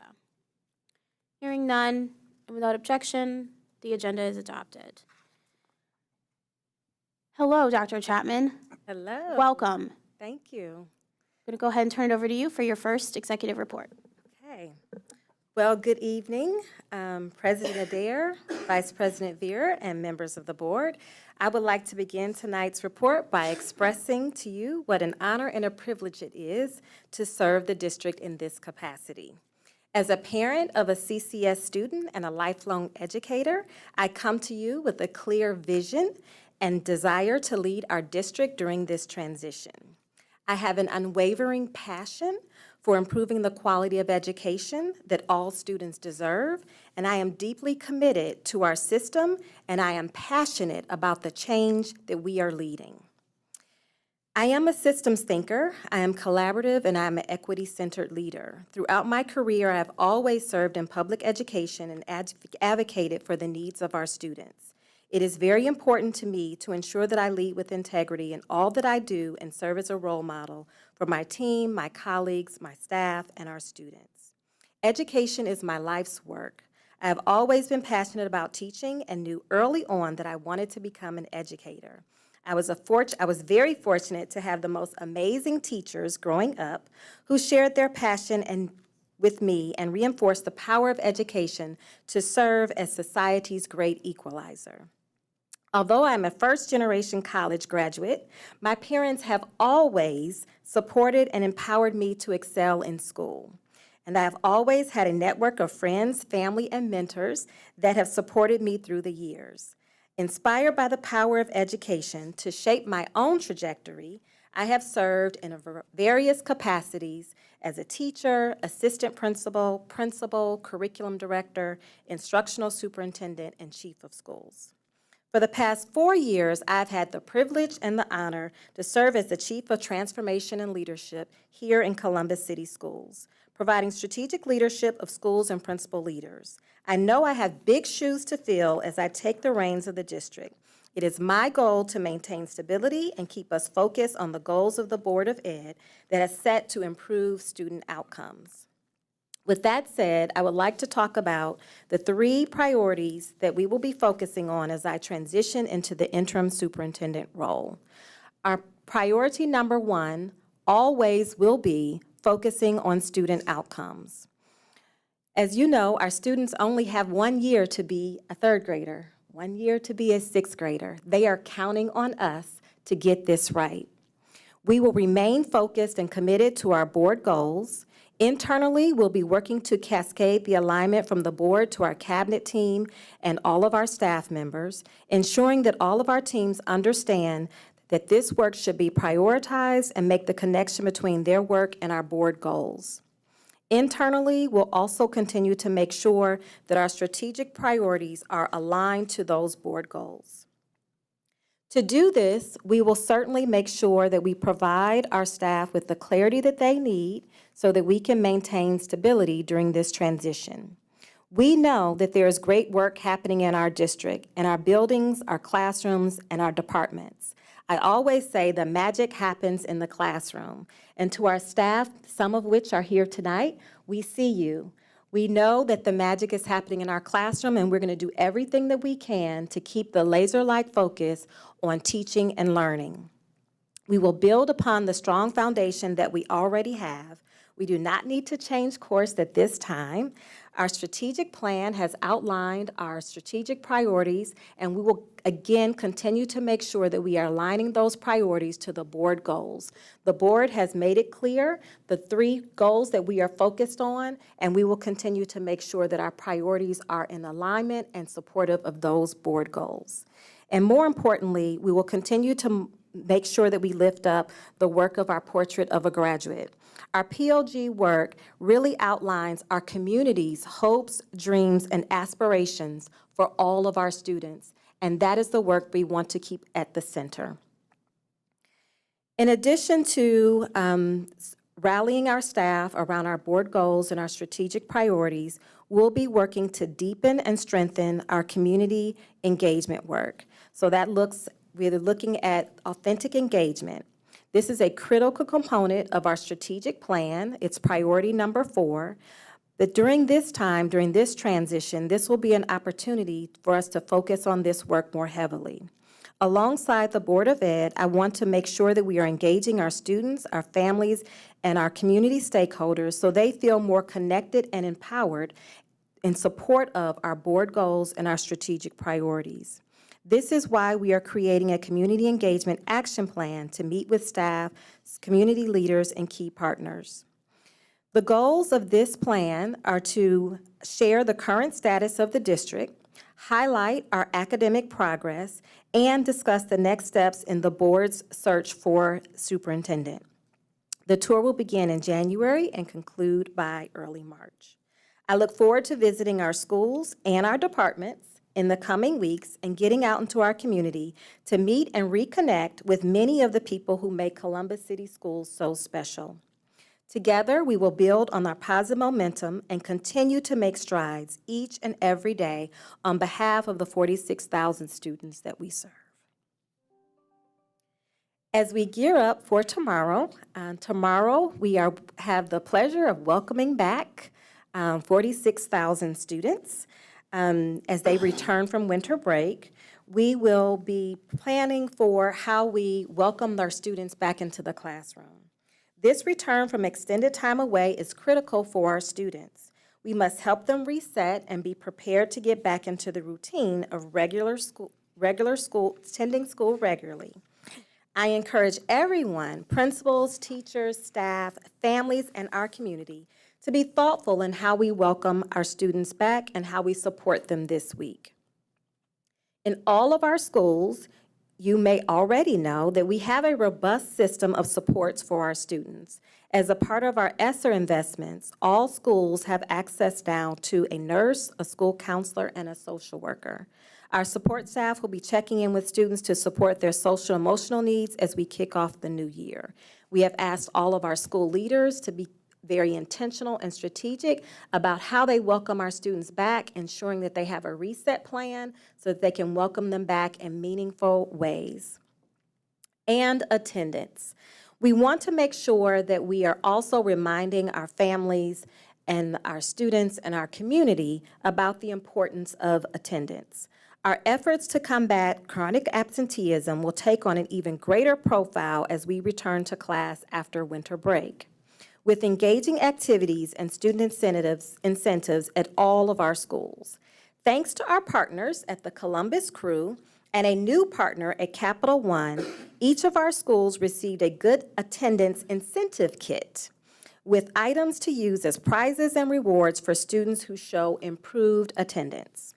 Hearing none, and without objection, the agenda is adopted. Hello, Dr. Chapman. Hello. Welcome. Thank you. I'm going to go ahead and turn it over to you for your first executive report. Okay. Well, good evening, President Adair, Vice President Vera, and members of the board. I would like to begin tonight's report by expressing to you what an honor and a privilege it is to serve the district in this capacity. As a parent of a CCS student and a lifelong educator, I come to you with a clear vision and desire to lead our district during this transition. I have an unwavering passion for improving the quality of education that all students deserve, and I am deeply committed to our system, and I am passionate about the change that we are leading. I am a systems thinker, I am collaborative, and I am an equity-centered leader. Throughout my career, I have always served in public education and advocated for the needs of our students. It is very important to me to ensure that I lead with integrity in all that I do and serve as a role model for my team, my colleagues, my staff, and our students. Education is my life's work. I have always been passionate about teaching and knew early on that I wanted to become an educator. I was very fortunate to have the most amazing teachers growing up who shared their passion with me and reinforced the power of education to serve as society's great equalizer. Although I'm a first-generation college graduate, my parents have always supported and empowered me to excel in school. And I have always had a network of friends, family, and mentors that have supported me through the years. Inspired by the power of education to shape my own trajectory, I have served in various capacities as a teacher, assistant principal, curriculum director, instructional superintendent, and chief of schools. For the past 4 years, I've had the privilege and the honor to serve as the Chief of Transformation and Leadership here in Columbus City Schools, providing strategic leadership of schools and principal leaders. I know I have big shoes to fill as I take the reins of the district. It is my goal to maintain stability and keep us focused on the goals of the Board of Ed that is set to improve student outcomes. With that said, I would like to talk about the 3 priorities that we will be focusing on as I transition into the interim superintendent role. Our priority number 1 always will be focusing on student outcomes. As you know, our students only have 1 year to be a 3rd grader, 1 year to be a 6th grader. They are counting on us to get this right. We will remain focused and committed to our board goals. Internally, we'll be working to cascade the alignment from the board to our cabinet team and all of our staff members, ensuring that all of our teams understand that this work should be prioritized and make the connection between their work and our board goals. Internally, we'll also continue to make sure that our strategic priorities are aligned to those board goals. To do this, we will certainly make sure that we provide our staff with the clarity that they need so that we can maintain stability during this transition. We know that there is great work happening in our district, in our buildings, our classrooms, and our departments. I always say the magic happens in the classroom. And to our staff, some of which are here tonight, we see you. We know that the magic is happening in our classroom, and we're going to do everything that we can to keep the laser-like focus on teaching and learning. We will build upon the strong foundation that we already have. We do not need to change course at this time. Our strategic plan has outlined our strategic priorities, and we will again continue to make sure that we are aligning those priorities to the board goals. The board has made it clear the 3 goals that we are focused on, and we will continue to make sure that our priorities are in alignment and supportive of those board goals. And more importantly, we will continue to make sure that we lift up the work of our Portrait of a Graduate. Our PLG work really outlines our community's hopes, dreams, and aspirations for all of our students, and that is the work we want to keep at the center. In addition to rallying our staff around our board goals and our strategic priorities, we'll be working to deepen and strengthen our community engagement work. So that we're looking at authentic engagement. This is a critical component of our strategic plan. It's priority number 4. But during this time, during this transition, this will be an opportunity for us to focus on this work more heavily. alongside the Board of Ed, I want to make sure that we are engaging our students, our families, and our community stakeholders so they feel more connected and empowered in support of our board goals and our strategic priorities. This is why we are creating a community engagement action plan to meet with staff, community leaders, and key partners. The goals of this plan are to share the current status of the district, highlight our academic progress, and discuss the next steps in the board's search for superintendent. The tour will begin in January and conclude by early March. I look forward to visiting our schools and our departments in the coming weeks and getting out into our community to meet and reconnect with many of the people who make Columbus City Schools so special. Together, we will build on our positive momentum and continue to make strides each and every day on behalf of the 46,000 students that we serve. As we gear up for tomorrow, we have the pleasure of welcoming back 46,000 students. As they return from winter break. We will be planning for how we welcome our students back into the classroom. This return from extended time away is critical for our students. We must help them reset and be prepared to get back into the routine of attending school regularly. I encourage everyone, principals, teachers, staff, families, and our community to be thoughtful in how we welcome our students back and how we support them this week. In all of our schools, you may already know that we have a robust system of supports for our students. As a part of our ESSER investments, all schools have access now to a nurse, a school counselor, and a social worker. Our support staff will be checking in with students to support their social and emotional needs as we kick off the new year. We have asked all of our school leaders to be very intentional and strategic about how they welcome our students back, ensuring that they have a reset plan so that they can welcome them back in meaningful ways. And attendance. We want to make sure that we are also reminding our families and our students and our community about the importance of attendance. Our efforts to combat chronic absenteeism will take on an even greater profile as we return to class after winter break, with engaging activities and student incentives at all of our schools. Thanks to our partners at the Columbus Crew and a new partner at Capital One, each of our schools received a good attendance incentive kit with items to use as prizes and rewards for students who show improved attendance.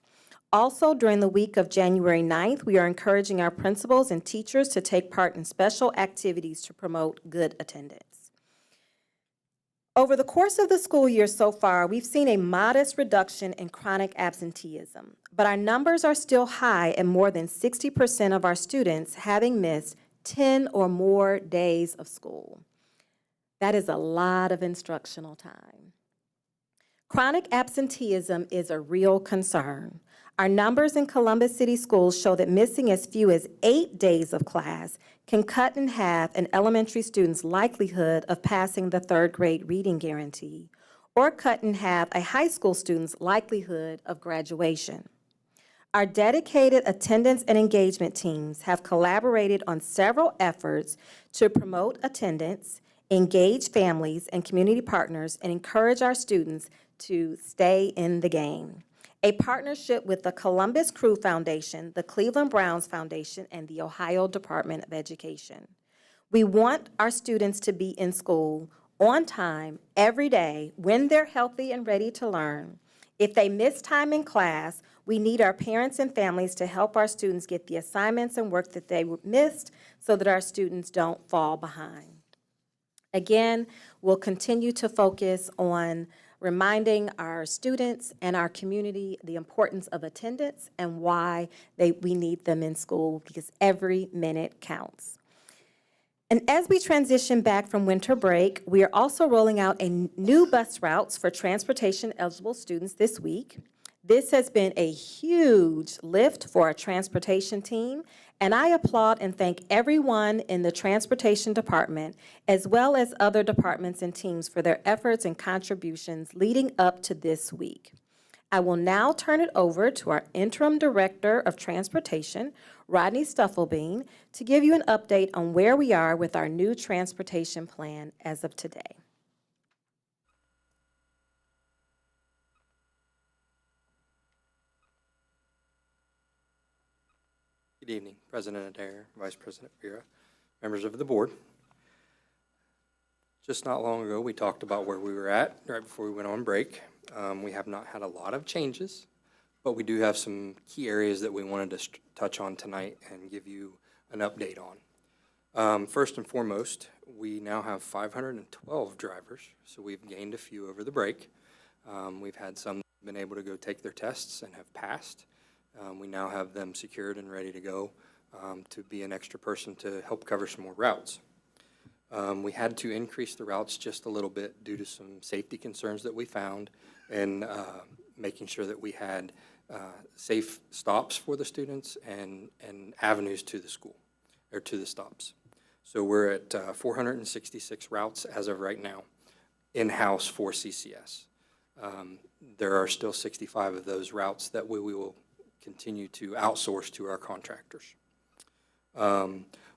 Also, during the week of January 9th, we are encouraging our principals and teachers to take part in special activities to promote good attendance. Over the course of the school year so far, we've seen a modest reduction in chronic absenteeism, but our numbers are still high at more than 60% of our students having missed 10 or more days of school. That is a lot of instructional time. Chronic absenteeism is a real concern. Our numbers in Columbus City Schools show that missing as few as 8 days of class can cut in half an elementary student's likelihood of passing the 3rd grade reading guarantee, or cut in half a high school student's likelihood of graduation. Our dedicated attendance and engagement teams have collaborated on several efforts to promote attendance, engage families and community partners, and encourage our students to stay in the game. A partnership with the Columbus Crew Foundation, the Cleveland Browns Foundation, and the Ohio Department of Education. We want our students to be in school on time every day when they're healthy and ready to learn. If they miss time in class, we need our parents and families to help our students get the assignments and work that they missed so that our students don't fall behind. Again, we'll continue to focus on reminding our students and our community the importance of attendance and why we need them in school, because every minute counts. And as we transition back from winter break, we are also rolling out new bus routes for transportation-eligible students this week. This has been a huge lift for our transportation team, and I applaud and thank everyone in the transportation department, as well as other departments and teams, for their efforts and contributions leading up to this week. I will now turn it over to our Interim Director of Transportation, Rodney Stufflebean, to give you an update on where we are with our new transportation plan as of today. Good evening, President Adair, Vice President Vera, members of the board. Just not long ago, we talked about where we were at right before we went on break. We have not had a lot of changes, but we do have some key areas that we wanted to touch on tonight and give you an update on. First and foremost, we now have 512 drivers, so we've gained a few over the break. We've had some that have been able to go take their tests and have passed. We now have them secured and ready to go to be an extra person to help cover some more routes. We had to increase the routes just a little bit due to some safety concerns that we found and making sure that we had safe stops for the students and avenues to the school or to the stops. So we're at 466 routes as of right now in-house for CCS. There are still 65 of those routes that we will continue to outsource to our contractors.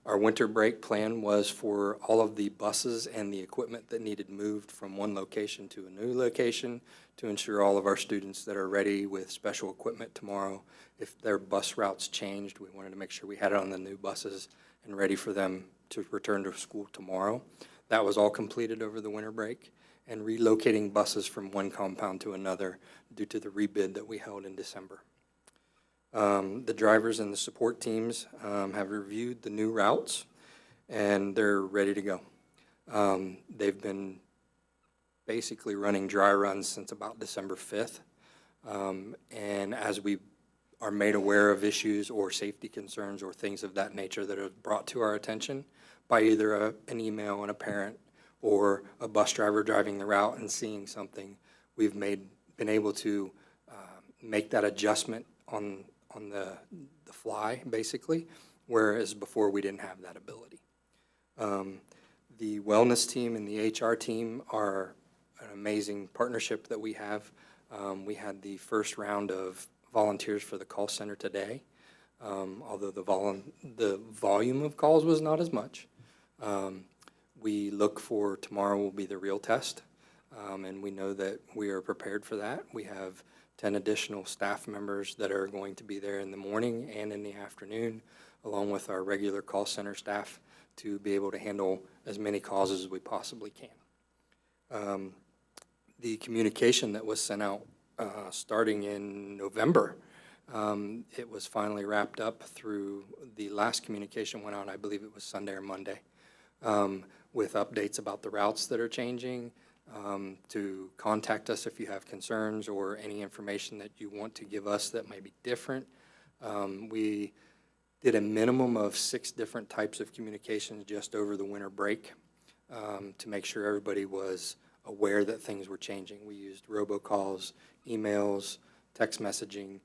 Our winter break plan was for all of the buses and the equipment that needed moved from one location to a new location to ensure all of our students that are ready with special equipment tomorrow. If their bus routes changed, we wanted to make sure we had it on the new buses and ready for them to return to school tomorrow. That was all completed over the winter break, and relocating buses from one compound to another due to the rebid that we held in December. The drivers and the support teams have reviewed the new routes, and they're ready to go. They've been basically running dry runs since about December 5th, and as we are made aware of issues or safety concerns or things of that nature that are brought to our attention by either an email and a parent or a bus driver driving the route and seeing something, we've been able to make that adjustment on the fly, basically, whereas before we didn't have that ability. The wellness team and the HR team are an amazing partnership that we have. We had the first round of volunteers for the call center today, although the volume of calls was not as much. We look for tomorrow will be the real test, and we know that we are prepared for that. We have 10 additional staff members that are going to be there in the morning and in the afternoon, along with our regular call center staff to be able to handle as many calls as we possibly can. The communication that was sent out starting in November, it was finally wrapped up through the last communication went out, I believe it was Sunday or Monday, with updates about the routes that are changing, to contact us if you have concerns or any information that you want to give us that may be different. We did a minimum of 6 different types of communications just over the winter break to make sure everybody was aware that things were changing. We used robocalls, emails, text messaging,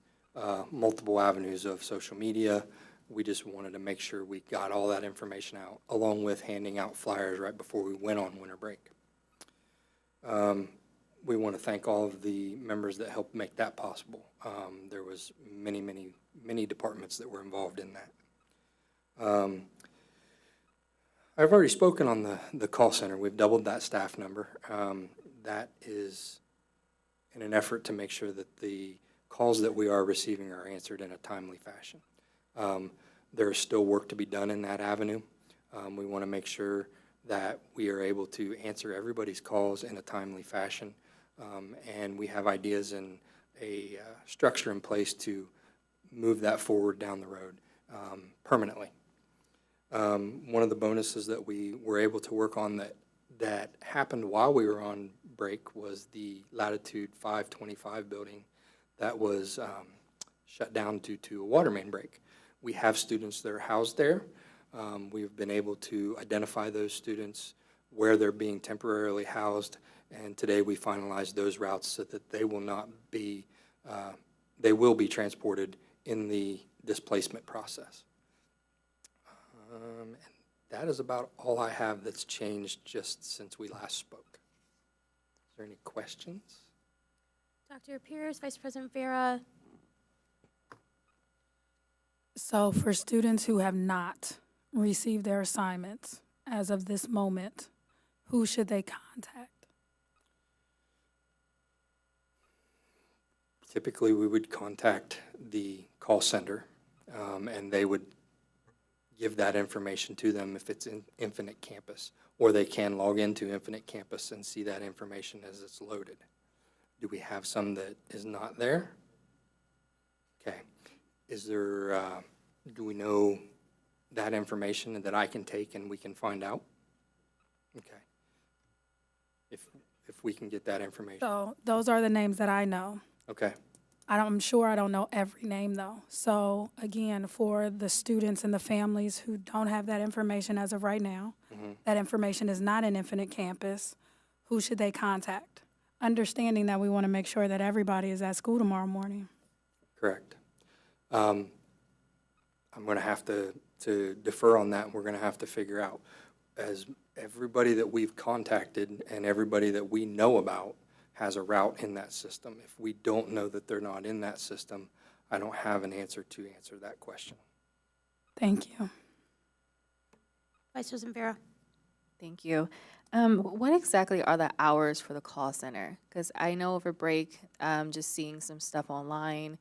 multiple avenues of social media. We just wanted to make sure we got all that information out, along with handing out flyers right before we went on winter break. We want to thank all of the members that helped make that possible. There was many departments that were involved in that. I've already spoken on the call center. We've doubled that staff number. That is in an effort to make sure that the calls that we are receiving are answered in a timely fashion. There is still work to be done in that avenue. We want to make sure that we are able to answer everybody's calls in a timely fashion, and we have ideas and a structure in place to move that forward down the road permanently. One of the bonuses that we were able to work on that happened while we were on break was the Latitude 525 building that was shut down due to a water main break. We have students that are housed there. We've been able to identify those students, where they're being temporarily housed, and today we finalized those routes so that they will not be, they will be transported in the displacement process. And that is about all I have that's changed just since we last spoke. Is there any questions? Dr. Pierce, Vice President Vera. So for students who have not received their assignments as of this moment, who should they contact? Typically, we would contact the call center, and they would give that information to them if it's in Infinite Campus, or they can log into Infinite Campus and see that information as it's loaded. Do we have some that is not there? Okay. Is there, do we know that information that I can take and we can find out? Okay. If we can get that information. So those are the names that I know. Okay. I'm sure I don't know every name, though. So again, for the students and the families who don't have that information as of right now, that information is not in Infinite Campus, who should they contact? Understanding that we want to make sure that everybody is at school tomorrow morning. Correct. I'm going to have to defer on that, and we're going to have to figure out, as everybody that we've contacted and everybody that we know about has a route in that system. If we don't know that they're not in that system, I don't have an answer to answer that question. Thank you. Vice President Vera. Thank you. What exactly are the hours for the call center? Because I know over break, just seeing some stuff online,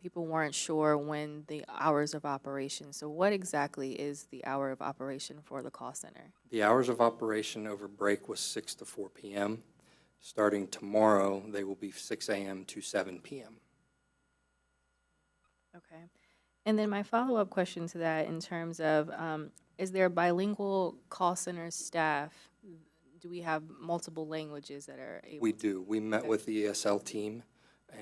people weren't sure when the hours of operation. So what exactly is the hour of operation for the call center? The hours of operation over break was 6 to 4 p.m. Starting tomorrow, they will be 6 a.m. to 7 p.m. Okay. And then my follow-up question to that in terms of, is there bilingual call center staff? Do we have multiple languages that are able We do. We met with the ESL team,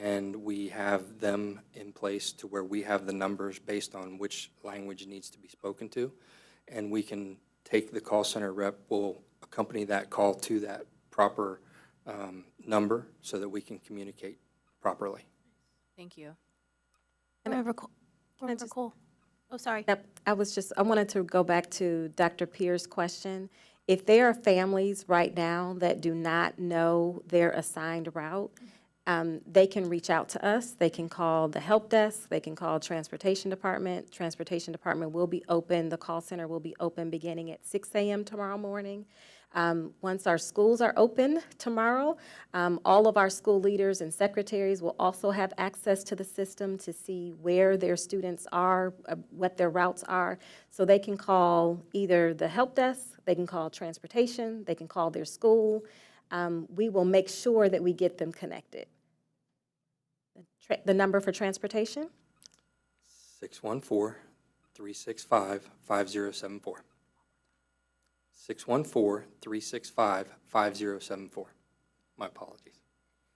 and we have them in place to where we have the numbers based on which language needs to be spoken to, and we can take the call center rep, will accompany that call to that proper number so that we can communicate properly. Thank you. Member Cole. Oh, sorry. Yep, I wanted to go back to Dr. Pierce's question. If there are families right now that do not know their assigned route, they can reach out to us. They can call the help desk. They can call Transportation Department. Transportation Department will be open. The call center will be open beginning at 6 a.m. tomorrow morning. Once our schools are open tomorrow, all of our school leaders and secretaries will also have access to the system to see where their students are, what their routes are. So they can call either the help desk, they can call transportation, they can call their school. We will make sure that we get them connected. The number for transportation? 614-365-5074. 614-365-5074. My apologies.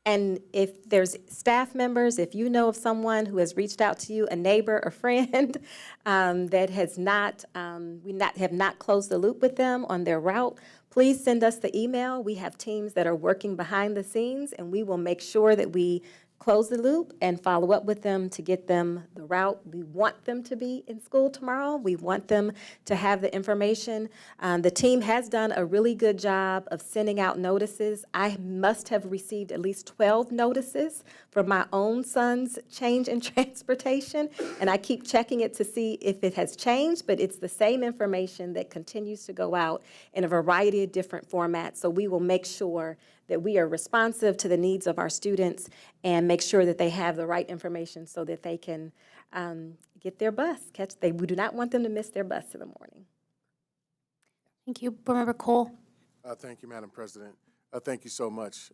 And if there's staff members, if you know of someone who has reached out to you, a neighbor or friend, that has not, have not closed the loop with them on their route, please send us the email. We have teams that are working behind the scenes, and we will make sure that we close the loop and follow up with them to get them the route. We want them to be in school tomorrow. We want them to have the information. The team has done a really good job of sending out notices. I must have received at least 12 notices for my own son's change in transportation, and I keep checking it to see if it has changed, but it's the same information that continues to go out in a variety of different formats. So we will make sure that we are responsive to the needs of our students and make sure that they have the right information so that they can get their bus. We do not want them to miss their bus in the morning. Thank you. Board Member Cole. Thank you, Madam President. Thank you so much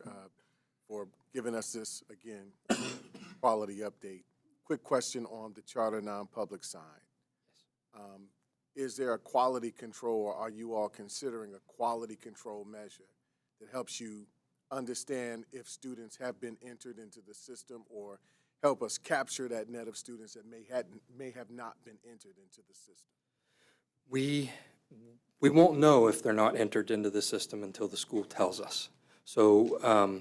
for giving us this, again, quality update. Quick question on the charter non-public side. Is there a quality control, or are you all considering a quality control measure that helps you understand if students have been entered into the system, or help us capture that net of students that may have not been entered into the system? We won't know if they're not entered into the system until the school tells us. So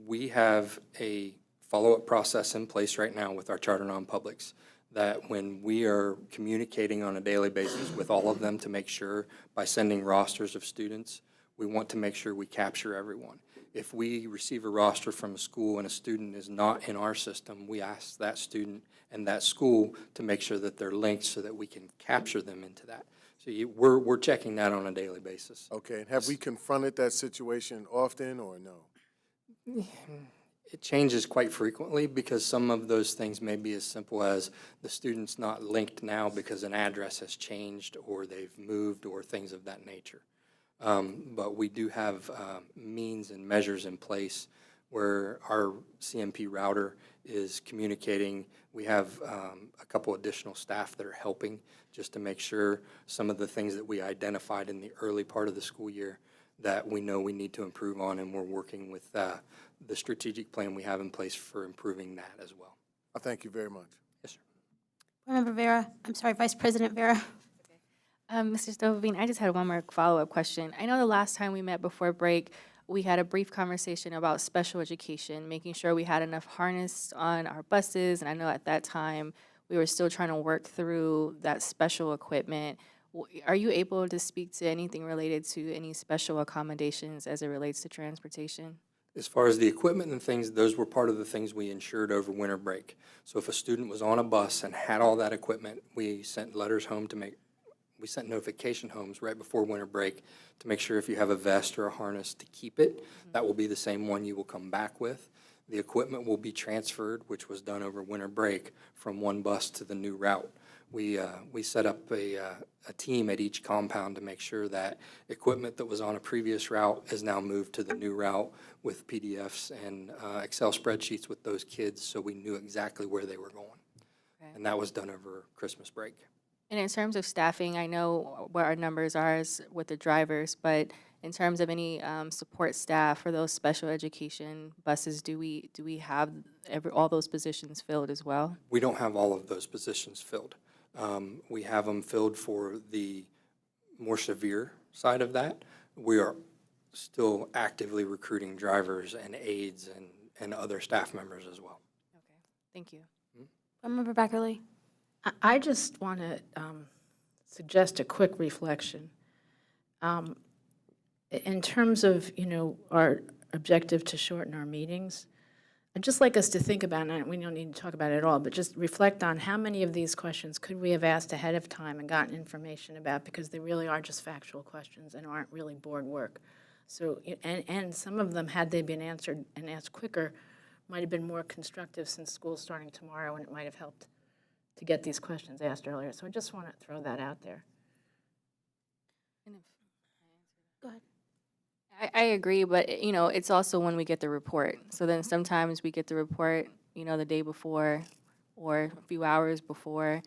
we have a follow-up process in place right now with our charter non-publics, that when we are communicating on a daily basis with all of them to make sure, by sending rosters of students, we want to make sure we capture everyone. If we receive a roster from a school and a student is not in our system, we ask that student and that school to make sure that they're linked so that we can capture them into that. So we're checking that on a daily basis. Okay, and have we confronted that situation often or no? It changes quite frequently because some of those things may be as simple as the student's not linked now because an address has changed or they've moved or things of that nature. But we do have means and measures in place where our CMP router is communicating. We have a couple additional staff that are helping just to make sure some of the things that we identified in the early part of the school year that we know we need to improve on, and we're working with the strategic plan we have in place for improving that as well. I thank you very much. Yes, sir. Board Member Vera, I'm sorry, Vice President Vera. Mr. Stovine, I just had one more follow-up question. I know the last time we met before break, we had a brief conversation about special education, making sure we had enough harness on our buses, and I know at that time we were still trying to work through that special equipment. Are you able to speak to anything related to any special accommodations as it relates to transportation? As far as the equipment and things, those were part of the things we ensured over winter break. So if a student was on a bus and had all that equipment, we sent letters home we sent notification homes right before winter break to make sure if you have a vest or a harness to keep it. That will be the same one you will come back with. The equipment will be transferred, which was done over winter break, from one bus to the new route. We set up a team at each compound to make sure that equipment that was on a previous route is now moved to the new route with PDFs and Excel spreadsheets with those kids so we knew exactly where they were going. Okay. And that was done over Christmas break. And in terms of staffing, I know what our numbers are with the drivers, but in terms of any support staff for those special education buses, do we have all those positions filled as well? We don't have all of those positions filled. We have them filled for the more severe side of that. We are still actively recruiting drivers and aides and other staff members as well. Okay, thank you. Member Beckerly. I just want to suggest a quick reflection. In terms of, our objective to shorten our meetings, I'd just like us to think about, and we don't need to talk about it at all, but just reflect on how many of these questions could we have asked ahead of time and gotten information about, because they really are just factual questions and aren't really board work. So, and some of them, had they been answered and asked quicker, might have been more constructive since school's starting tomorrow, and it might have helped to get these questions asked earlier. So I just want to throw that out there. Go ahead. I agree, but it's also when we get the report. So then sometimes we get the report, the day before or a few hours before.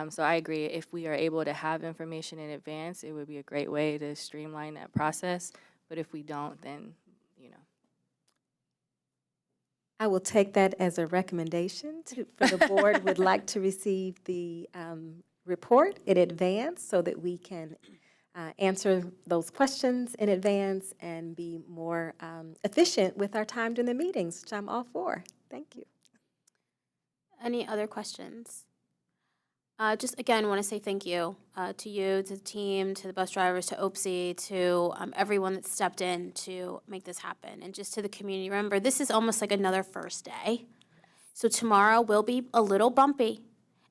So I agree. If we are able to have information in advance, it would be a great way to streamline that process. But if we don't, then, I will take that as a recommendation for the board would like to receive the report in advance so that we can answer those questions in advance and be more efficient with our time during the meetings, which I'm all for. Thank you. Any other questions? Just again, want to say thank you to you, to the team, to the bus drivers, to OPSI, to everyone that stepped in to make this happen, and just to the community. Remember, this is almost like another first day. So tomorrow will be a little bumpy,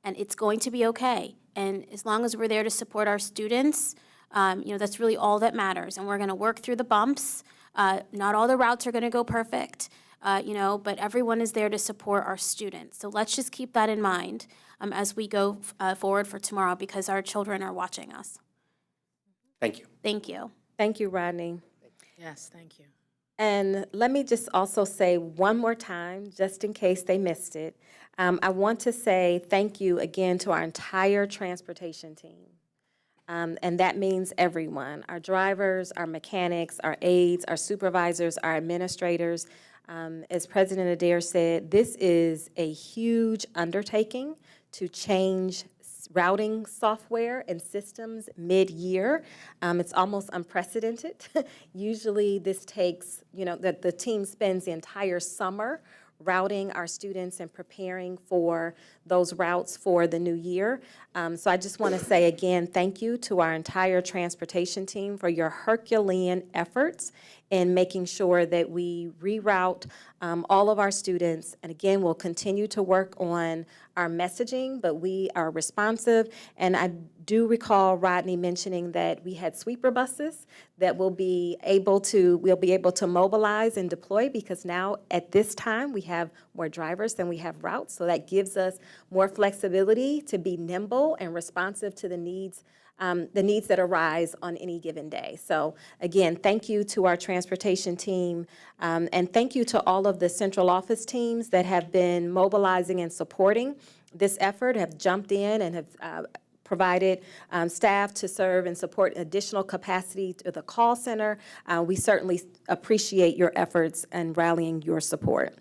and it's going to be okay. And as long as we're there to support our students, that's really all that matters. And we're going to work through the bumps. Not all the routes are going to go perfect, but everyone is there to support our students. So let's just keep that in mind as we go forward for tomorrow, because our children are watching us. Thank you. Thank you. Thank you, Rodney. Yes, thank you. And let me just also say one more time, just in case they missed it, I want to say thank you again to our entire transportation team. And that means everyone, our drivers, our mechanics, our aides, our supervisors, our administrators. As President Adair said, this is a huge undertaking to change routing software and systems mid-year. It's almost unprecedented. Usually this takes, the team spends the entire summer routing our students and preparing for those routes for the new year. So I just want to say again, thank you to our entire transportation team for your Herculean efforts in making sure that we reroute all of our students. And again, we'll continue to work on our messaging, but we are responsive. And I do recall Rodney mentioning that we had sweeper buses that we'll be able to mobilize and deploy, because now at this time we have more drivers than we have routes. So that gives us more flexibility to be nimble and responsive to the needs that arise on any given day. So again, thank you to our transportation team, and thank you to all of the central office teams that have been mobilizing and supporting this effort, have jumped in and have provided staff to serve and support additional capacity to the call center. We certainly appreciate your efforts and rallying your support.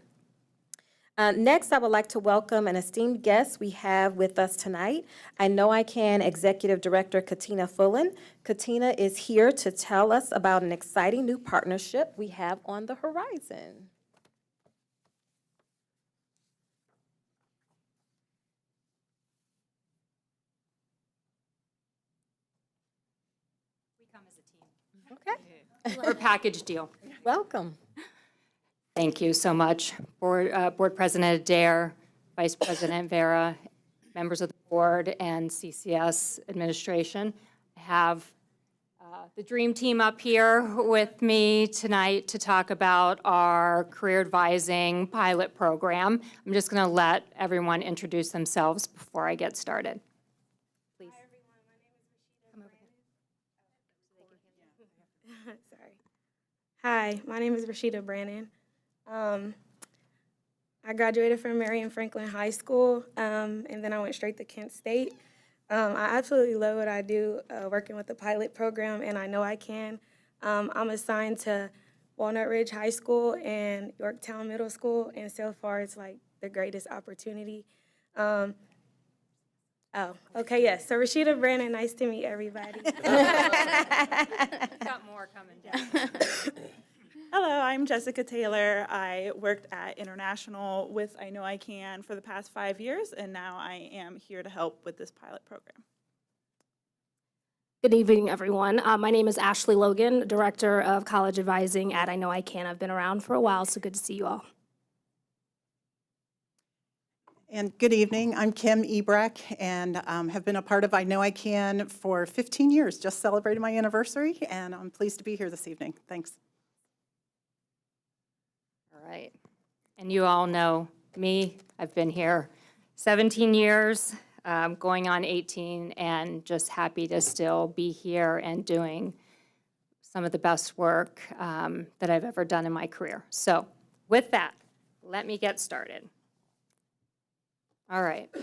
Next, I would like to welcome an esteemed guest we have with us tonight. I Know I Can Executive Director Katina Fullen. Katina is here to tell us about an exciting new partnership we have on the horizon. We come as a team. Okay. We're a package deal. Welcome. Thank you so much, Board President Adair, Vice President Vera, members of the board, and CCS administration. I have the dream team up here with me tonight to talk about our career advising pilot program. I'm just going to let everyone introduce themselves before I get started. Please. Sorry. Hi, my name is Rashida Brannon. I graduated from Marion Franklin High School, and then I went straight to Kent State. I absolutely love what I do, working with the pilot program, and I know I can. I'm assigned to Walnut Ridge High School and Yorktown Middle School, and so far it's like the greatest opportunity. Oh, okay, yes. So Rashida Brannon, nice to meet everybody. Got more coming down. Hello, I'm Jessica Taylor. I worked at International with I Know I Can for the past 5 years, and now I am here to help with this pilot program. Good evening, everyone. My name is Ashley Logan, Director of College Advising at I Know I Can. I've been around for a while, so good to see you all. And good evening, I'm Kim Ebreck, and have been a part of I Know I Can for 15 years, just celebrated my anniversary, and I'm pleased to be here this evening. Thanks. All right. And you all know me. I've been here 17 years, going on 18, and just happy to still be here and doing some of the best work that I've ever done in my career. So with that, let me get started. All right. Are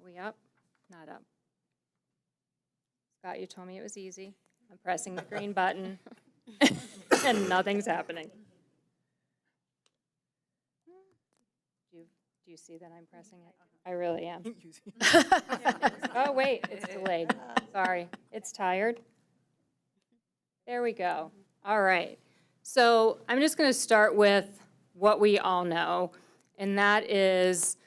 we up? Not up. Scott, you told me it was easy. I'm pressing the green button, and nothing's happening. Do you see that I'm pressing it? I really am. Oh, wait, it's delayed. Sorry, it's tired. There we go. All right. So I'm just going to start with what we all know, and that is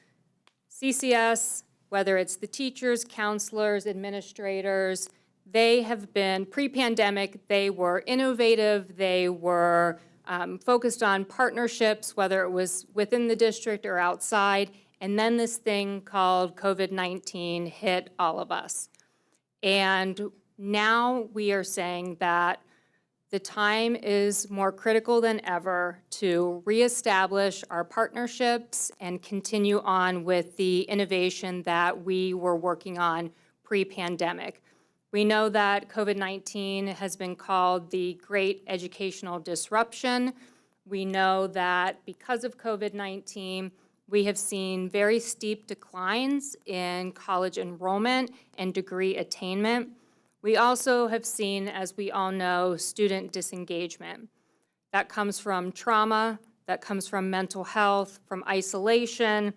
CCS, whether it's the teachers, counselors, administrators, they have been, pre-pandemic, they were innovative, they were focused on partnerships, whether it was within the district or outside, and then this thing called COVID-19 hit all of us. And now we are saying that the time is more critical than ever to reestablish our partnerships and continue on with the innovation that we were working on pre-pandemic. We know that COVID-19 has been called the Great Educational Disruption. We know that because of COVID-19, we have seen very steep declines in college enrollment and degree attainment. We also have seen, as we all know, student disengagement. That comes from trauma, that comes from mental health, from isolation,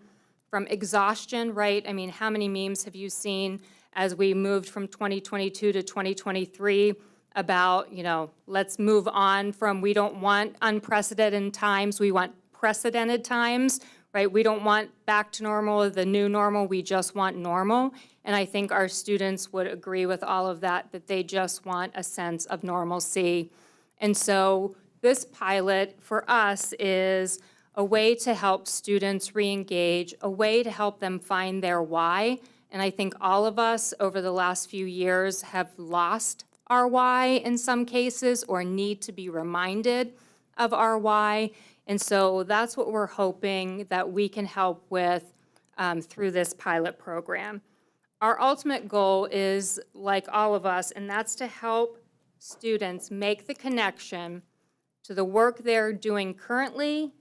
from exhaustion, right? I mean, how many memes have you seen as we moved from 2022 to 2023 about, you know, let's move on from we don't want unprecedented times, we want precedented times, right? We don't want back to normal or the new normal, we just want normal. And I think our students would agree with all of that, that they just want a sense of normalcy. And so this pilot for us is a way to help students re-engage, a way to help them find their why. And I think all of us over the last few years have lost our why in some cases or need to be reminded of our why. And so that's what we're hoping that we can help with through this pilot program. Our ultimate goal is, like all of us, and that's to help students make the connection to the work they're doing currently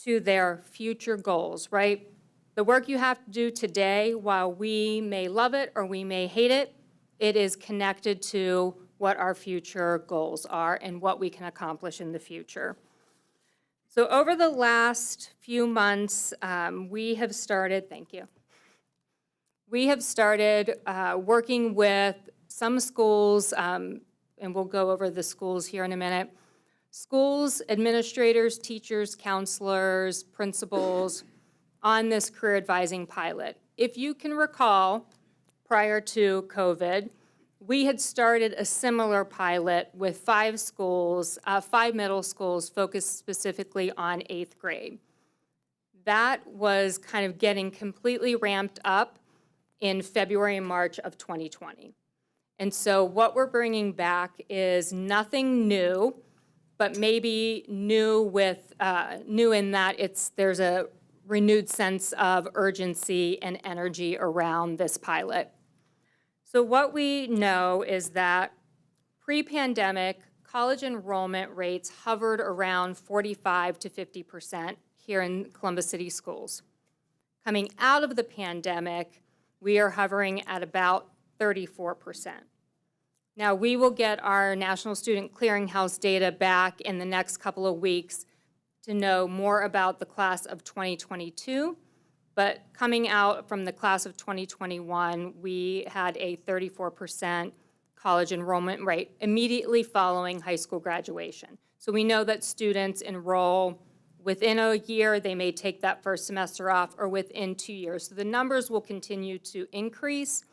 to their future goals, right? The work you have to do today, while we may love it or we may hate it, it is connected to what our future goals are and what we can accomplish in the future. So over the last few months, we have started, thank you. We have started working with some schools, and we'll go over the schools here in a minute. Schools, administrators, teachers, counselors, principals on this career advising pilot. If you can recall, prior to COVID, we had started a similar pilot with 5 schools, 5 middle schools focused specifically on 8th grade. That was kind of getting completely ramped up in February and March of 2020. And so what we're bringing back is nothing new, but maybe new with new in that there's a renewed sense of urgency and energy around this pilot. So what we know is that pre-pandemic, college enrollment rates hovered around 45 to 50% here in Columbus City schools. Coming out of the pandemic, we are hovering at about 34%. Now, we will get our National Student Clearinghouse data back in the next couple of weeks to know more about the class of 2022, but coming out from the class of 2021, we had a 34% college enrollment rate immediately following high school graduation. So we know that students enroll within a year, they may take that first semester off, or within 2 years. So the numbers will continue to increase,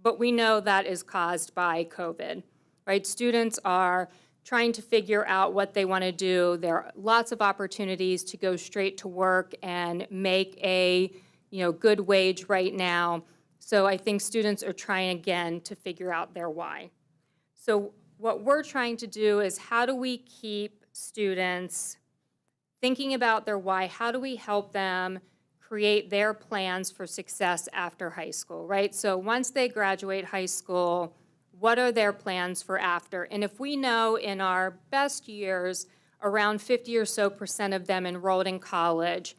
but we know that is caused by COVID, right? Students are trying to figure out what they want to do. There are lots of opportunities to go straight to work and make a good wage right now. So I think students are trying again to figure out their why. So what we're trying to do is, how do we keep students thinking about their why? How do we help them create their plans for success after high school, right? So once they graduate high school, what are their plans for after? And if we know in our best years, around 50% or so of them enrolled in college,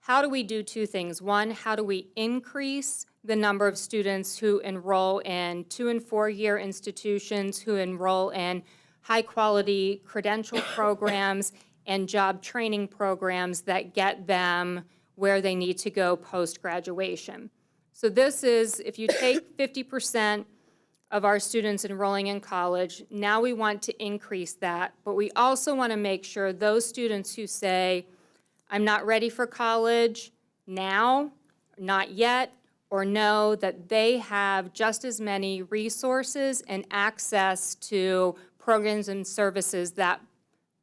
how do we do 2 things? One, how do we increase the number of students who enroll in 2- and 4-year institutions, who enroll in high-quality credential programs and job training programs that get them where they need to go post-graduation. So this is, if you take 50% of our students enrolling in college, now we want to increase that, but we also want to make sure those students who say, I'm not ready for college now, not yet, or know that they have just as many resources and access to programs and services that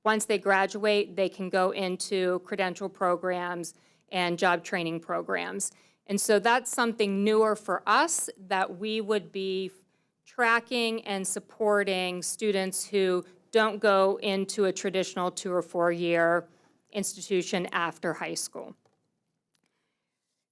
once they graduate, they can go into credential programs and job training programs. And so that's something newer for us, that we would be tracking and supporting students who don't go into a traditional 2- or 4-year institution after high school.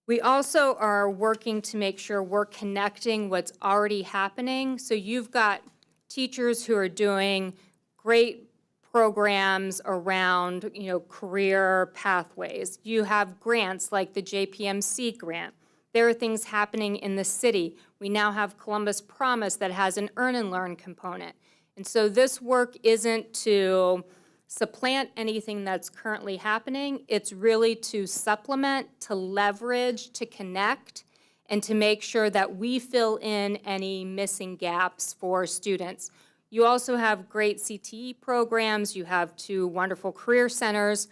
We also are working to make sure we're connecting what's already happening. So you've got teachers who are doing great programs around, career pathways. You have grants like the JPMC grant. There are things happening in the city. We now have Columbus Promise that has an earn and learn component. And so this work isn't to supplant anything that's currently happening. It's really to supplement, to leverage, to connect, and to make sure that we fill in any missing gaps for students. You also have great CTE programs. You have 2 wonderful career centers.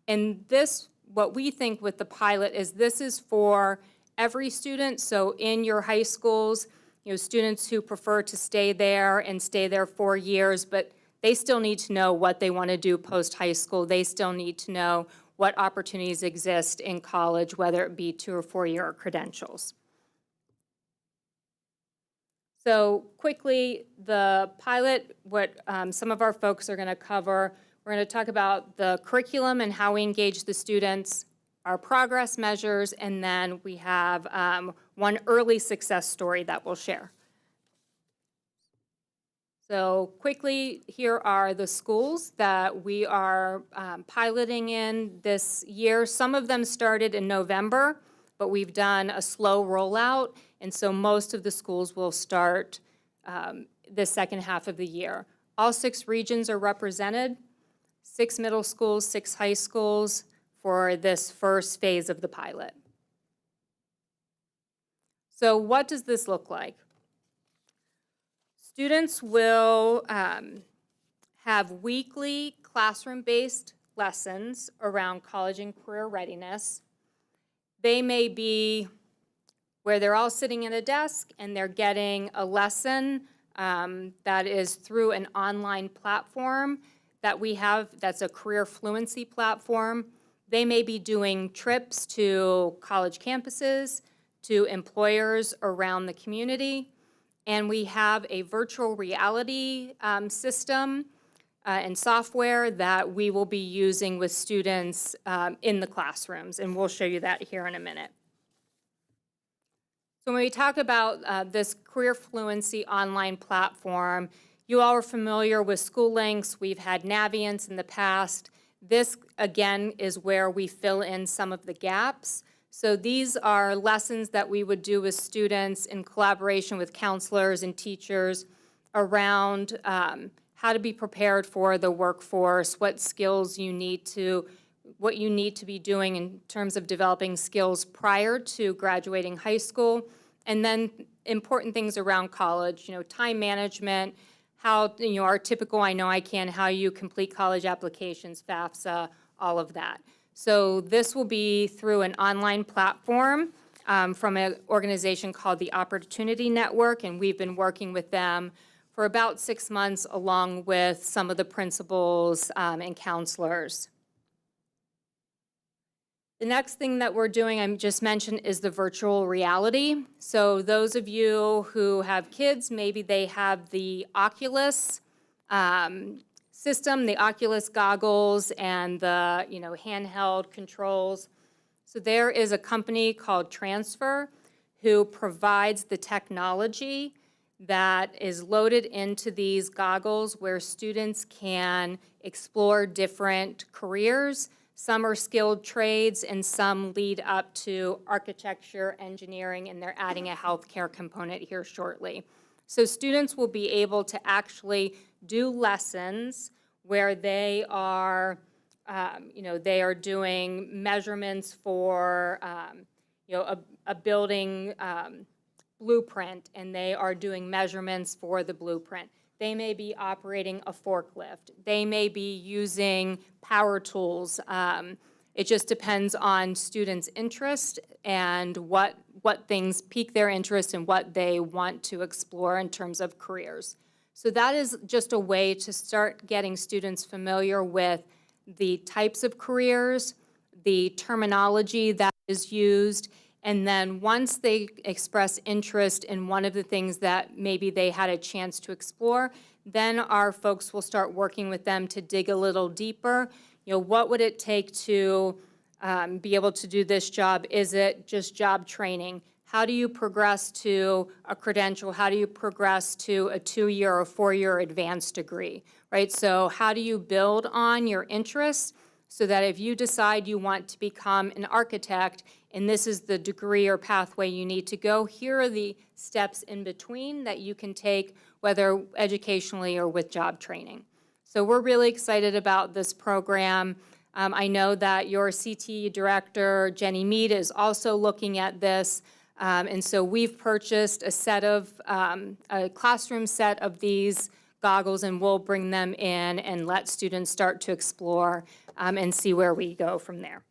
And this, what we think with the pilot, is this is for every student. So in your high schools, students who prefer to stay there and stay there 4 years, but They still need to know what they want to do post-high school. They still need to know what opportunities exist in college, whether it be 2 or 4-year credentials. So quickly, the pilot, what some of our folks are going to cover, we're going to talk about the curriculum and how we engage the students, our progress measures, and then we have one early success story that we'll share. So quickly, here are the schools that we are piloting in this year. Some of them started in November, but we've done a slow rollout, and so most of the schools will start the second half of the year. All 6 regions are represented, 6 middle schools, 6 high schools for this first phase of the pilot. So what does this look like? Students will have weekly classroom-based lessons around college and career readiness. They may be where they're all sitting at a desk and they're getting a lesson that is through an online platform that we have, that's a career fluency platform. They may be doing trips to college campuses, to employers around the community. And we have a virtual reality system and software that we will be using with students in the classrooms, and we'll show you that here in a minute. So when we talk about this Career Fluency online platform, you all are familiar with SchoolLinks. We've had Naviance in the past. This, again, is where we fill in some of the gaps. So these are lessons that we would do with students in collaboration with counselors and teachers around how to be prepared for the workforce, what skills you need to, what you need to be doing in terms of developing skills prior to graduating high school, and then important things around college, time management, how, our typical I Know I Can, how you complete college applications, FAFSA, all of that. So this will be through an online platform from an organization called the Opportunity Network, and we've been working with them for about 6 months along with some of the principals and counselors. The next thing that we're doing, I just mentioned, is the virtual reality. So those of you who have kids, maybe they have the Oculus system, the Oculus goggles, and the handheld controls. So there is a company called Transfer who provides the technology that is loaded into these goggles where students can explore different careers. Some are skilled trades and some lead up to architecture, engineering, and they're adding a healthcare component here shortly. So students will be able to actually do lessons where they are, they are doing measurements for, a building blueprint, and they are doing measurements for the blueprint. They may be operating a forklift. They may be using power tools. It just depends on students' interest and what things pique their interest and what they want to explore in terms of careers. So that is just a way to start getting students familiar with the types of careers, the terminology that is used, and then once they express interest in one of the things that maybe they had a chance to explore, then our folks will start working with them to dig a little deeper. What would it take to be able to do this job? Is it just job training? How do you progress to a credential? How do you progress to a 2-year or 4-year advanced degree, right? So how do you build on your interests so that if you decide you want to become an architect and this is the degree or pathway you need to go, here are the steps in between that you can take, whether educationally or with job training. So we're really excited about this program. I know that your CTE director, Jenny Mead, is also looking at this. And so we've purchased a classroom set of these goggles, and we'll bring them in and let students start to explore and see where we go from there.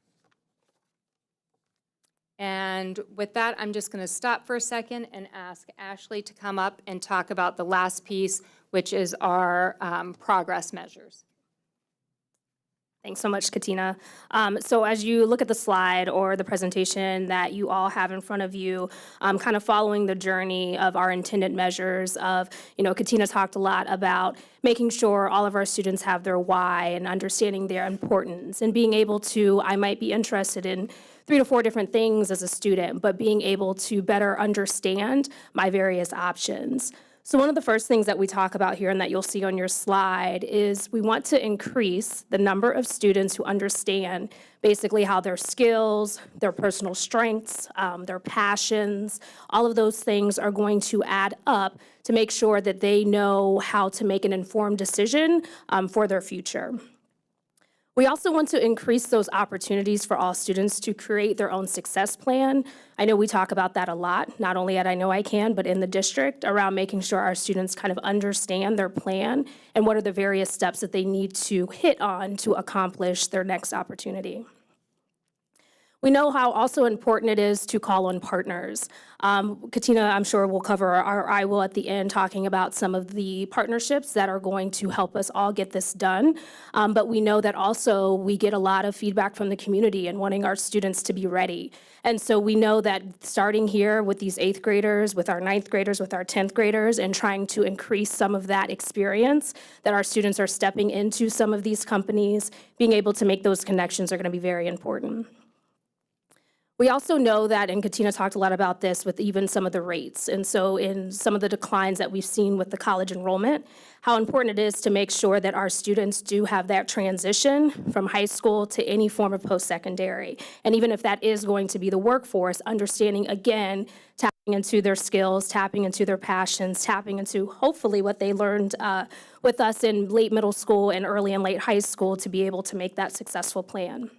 And with that, I'm just going to stop for a second and ask Ashley to come up and talk about the last piece, which is our progress measures. Thanks so much, Katina. So as you look at the slide or the presentation that you all have in front of you, kind of following the journey of our intended measures of, Katina talked a lot about making sure all of our students have their why and understanding their importance and being able to, I might be interested in 3 to 4 different things as a student, but being able to better understand my various options. So one of the first things that we talk about here and that you'll see on your slide is we want to increase the number of students who understand basically how their skills, their personal strengths, their passions, all of those things are going to add up to make sure that they know how to make an informed decision for their future. We also want to increase those opportunities for all students to create their own success plan. I know we talk about that a lot, not only at I Know I Can, but in the district, around making sure our students kind of understand their plan and what are the various steps that they need to hit on to accomplish their next opportunity. We know how also important it is to call on partners. Katina, I'm sure, will cover, or I will at the end, talking about some of the partnerships that are going to help us all get this done. But we know that also we get a lot of feedback from the community and wanting our students to be ready. And so we know that starting here with these 8th graders, with our 9th graders, with our 10th graders, and trying to increase some of that experience, that our students are stepping into some of these companies, being able to make those connections are going to be very important. We also know that, and Katina talked a lot about this with even some of the rates, and so in some of the declines that we've seen with the college enrollment, how important it is to make sure that our students do have that transition from high school to any form of post-secondary. And even if that is going to be the workforce, understanding, again, tapping into their skills, tapping into their passions, tapping into hopefully what they learned with us in late middle school and early and late high school to be able to make that successful plan.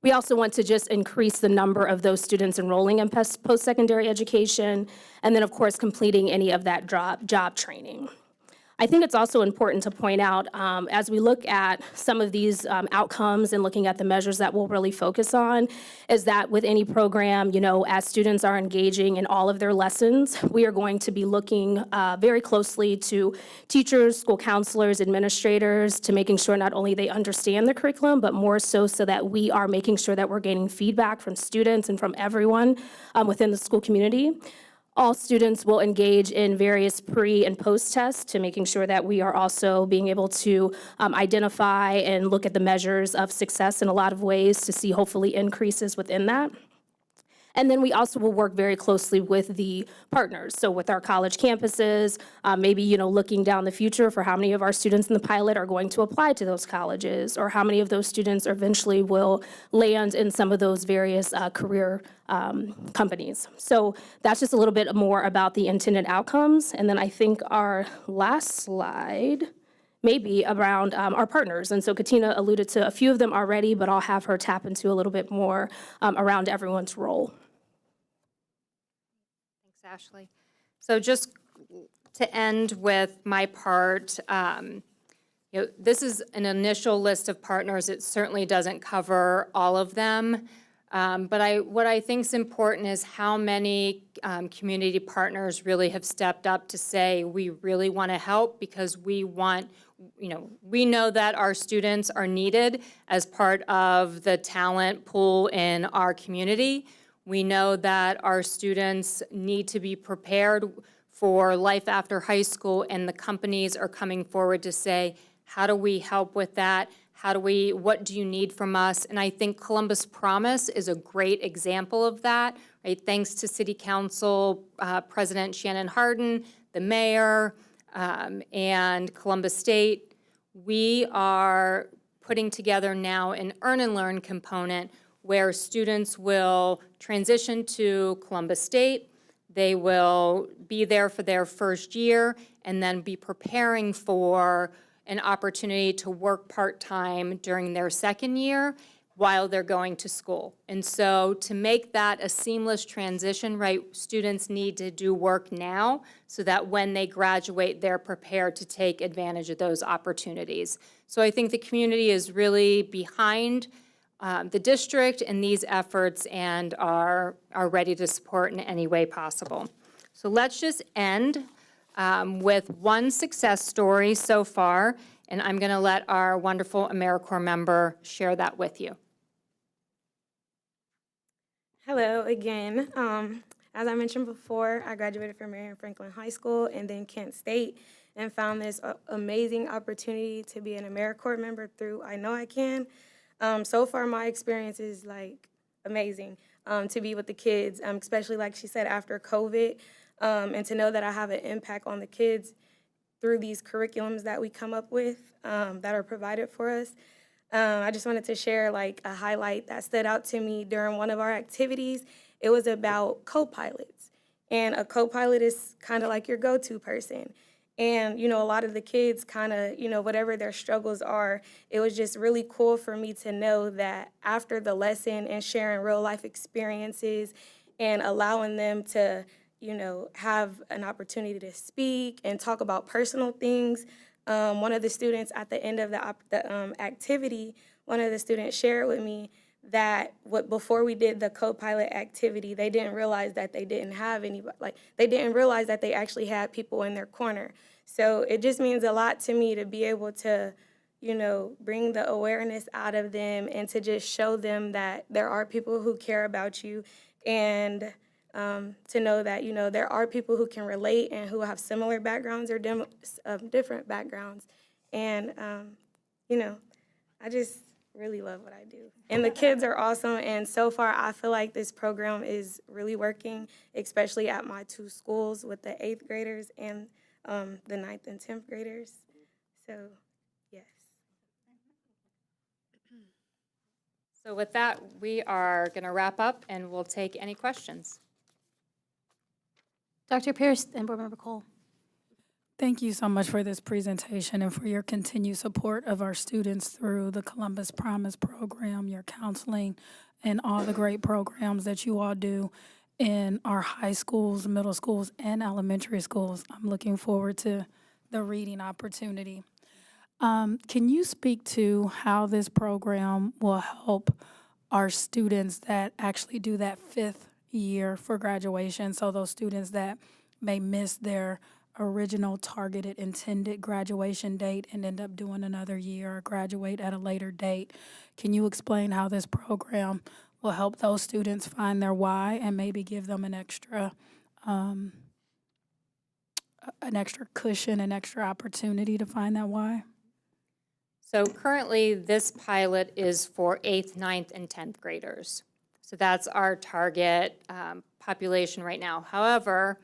We also want to just increase the number of those students enrolling in post-secondary education, and then, of course, completing any of that job training. I think it's also important to point out, as we look at some of these outcomes and looking at the measures that we'll really focus on, is that with any program, as students are engaging in all of their lessons, we are going to be looking very closely to teachers, school counselors, administrators, to making sure not only they understand the curriculum, but more so that we are making sure that we're gaining feedback from students and from everyone within the school community. All students will engage in various pre- and post-tests to making sure that we are also being able to identify and look at the measures of success in a lot of ways to see hopefully increases within that. And then we also will work very closely with the partners. So with our college campuses, maybe, looking down the future for how many of our students in the pilot are going to apply to those colleges, or how many of those students eventually will land in some of those various career companies. So that's just a little bit more about the intended outcomes. And then I think our last slide may be around our partners. And so Katina alluded to a few of them already, but I'll have her tap into a little bit more around everyone's role. Thanks, Ashley. So just to end with my part, this is an initial list of partners. It certainly doesn't cover all of them. But what I think is important is how many community partners really have stepped up to say, we really want to help because we want, we know that our students are needed as part of the talent pool in our community. We know that our students need to be prepared for life after high school, and the companies are coming forward to say, how do we help with that? What do you need from us? And I think Columbus Promise is a great example of that, right? Thanks to City Council President Shannon Hardin, the mayor, and Columbus State, we are putting together now an Earn and Learn component where students will transition to Columbus State. They will be there for their first year and then be preparing for an opportunity to work part-time during their second year while they're going to school. And so to make that a seamless transition, right, students need to do work now so that when they graduate, they're prepared to take advantage of those opportunities. So I think the community is really behind the district in these efforts and are ready to support in any way possible. So let's just end with one success story so far, and I'm going to let our wonderful AmeriCorps member share that with you. Hello again. As I mentioned before, I graduated from Marion Franklin High School and then Kent State, and found this amazing opportunity to be an AmeriCorps member through I Know I Can. So far, my experience is like amazing to be with the kids, especially like she said after COVID, and to know that I have an impact on the kids through these curriculums that we come up with that are provided for us. I just wanted to share like a highlight that stood out to me during one of our activities. It was about co-pilots, and a co-pilot is kind of like your go-to person. And, you know, a lot of the kids kind of, you know, whatever their struggles are, it was just really cool for me to know that after the lesson and sharing real life experiences and allowing them to, you know, have an opportunity to speak and talk about personal things. One of the students at the end of the activity, one of the students shared with me that before we did the co-pilot activity, they didn't realize that they didn't have anybody, like they didn't realize that they actually had people in their corner. So it just means a lot to me to be able to, you know, bring the awareness out of them and to just show them that there are people who care about you, and to know that, you know, there are people who can relate and who have similar backgrounds or different backgrounds. And, you know, I just really love what I do. And the kids are awesome, and so far I feel like this program is really working, especially at my two schools with the 8th graders and the 9th and 10th graders. So, yes. So with that, we are going to wrap up, and we'll take any questions. Dr. Pierce and Board Member Cole. Thank you so much for this presentation and for your continued support of our students through the Columbus Promise program, your counseling, and all the great programs that you all do in our high schools, middle schools, and elementary schools. I'm looking forward to the reading opportunity. Can you speak to how this program will help our students that actually do that 5th year for graduation? So those students that may miss their original targeted intended graduation date and end up doing another year or graduate at a later date. Can you explain how this program will help those students find their why and maybe give them an extra cushion, an extra opportunity to find that why? So currently, this pilot is for 8th, 9th, and 10th graders. So that's our target population right now. However,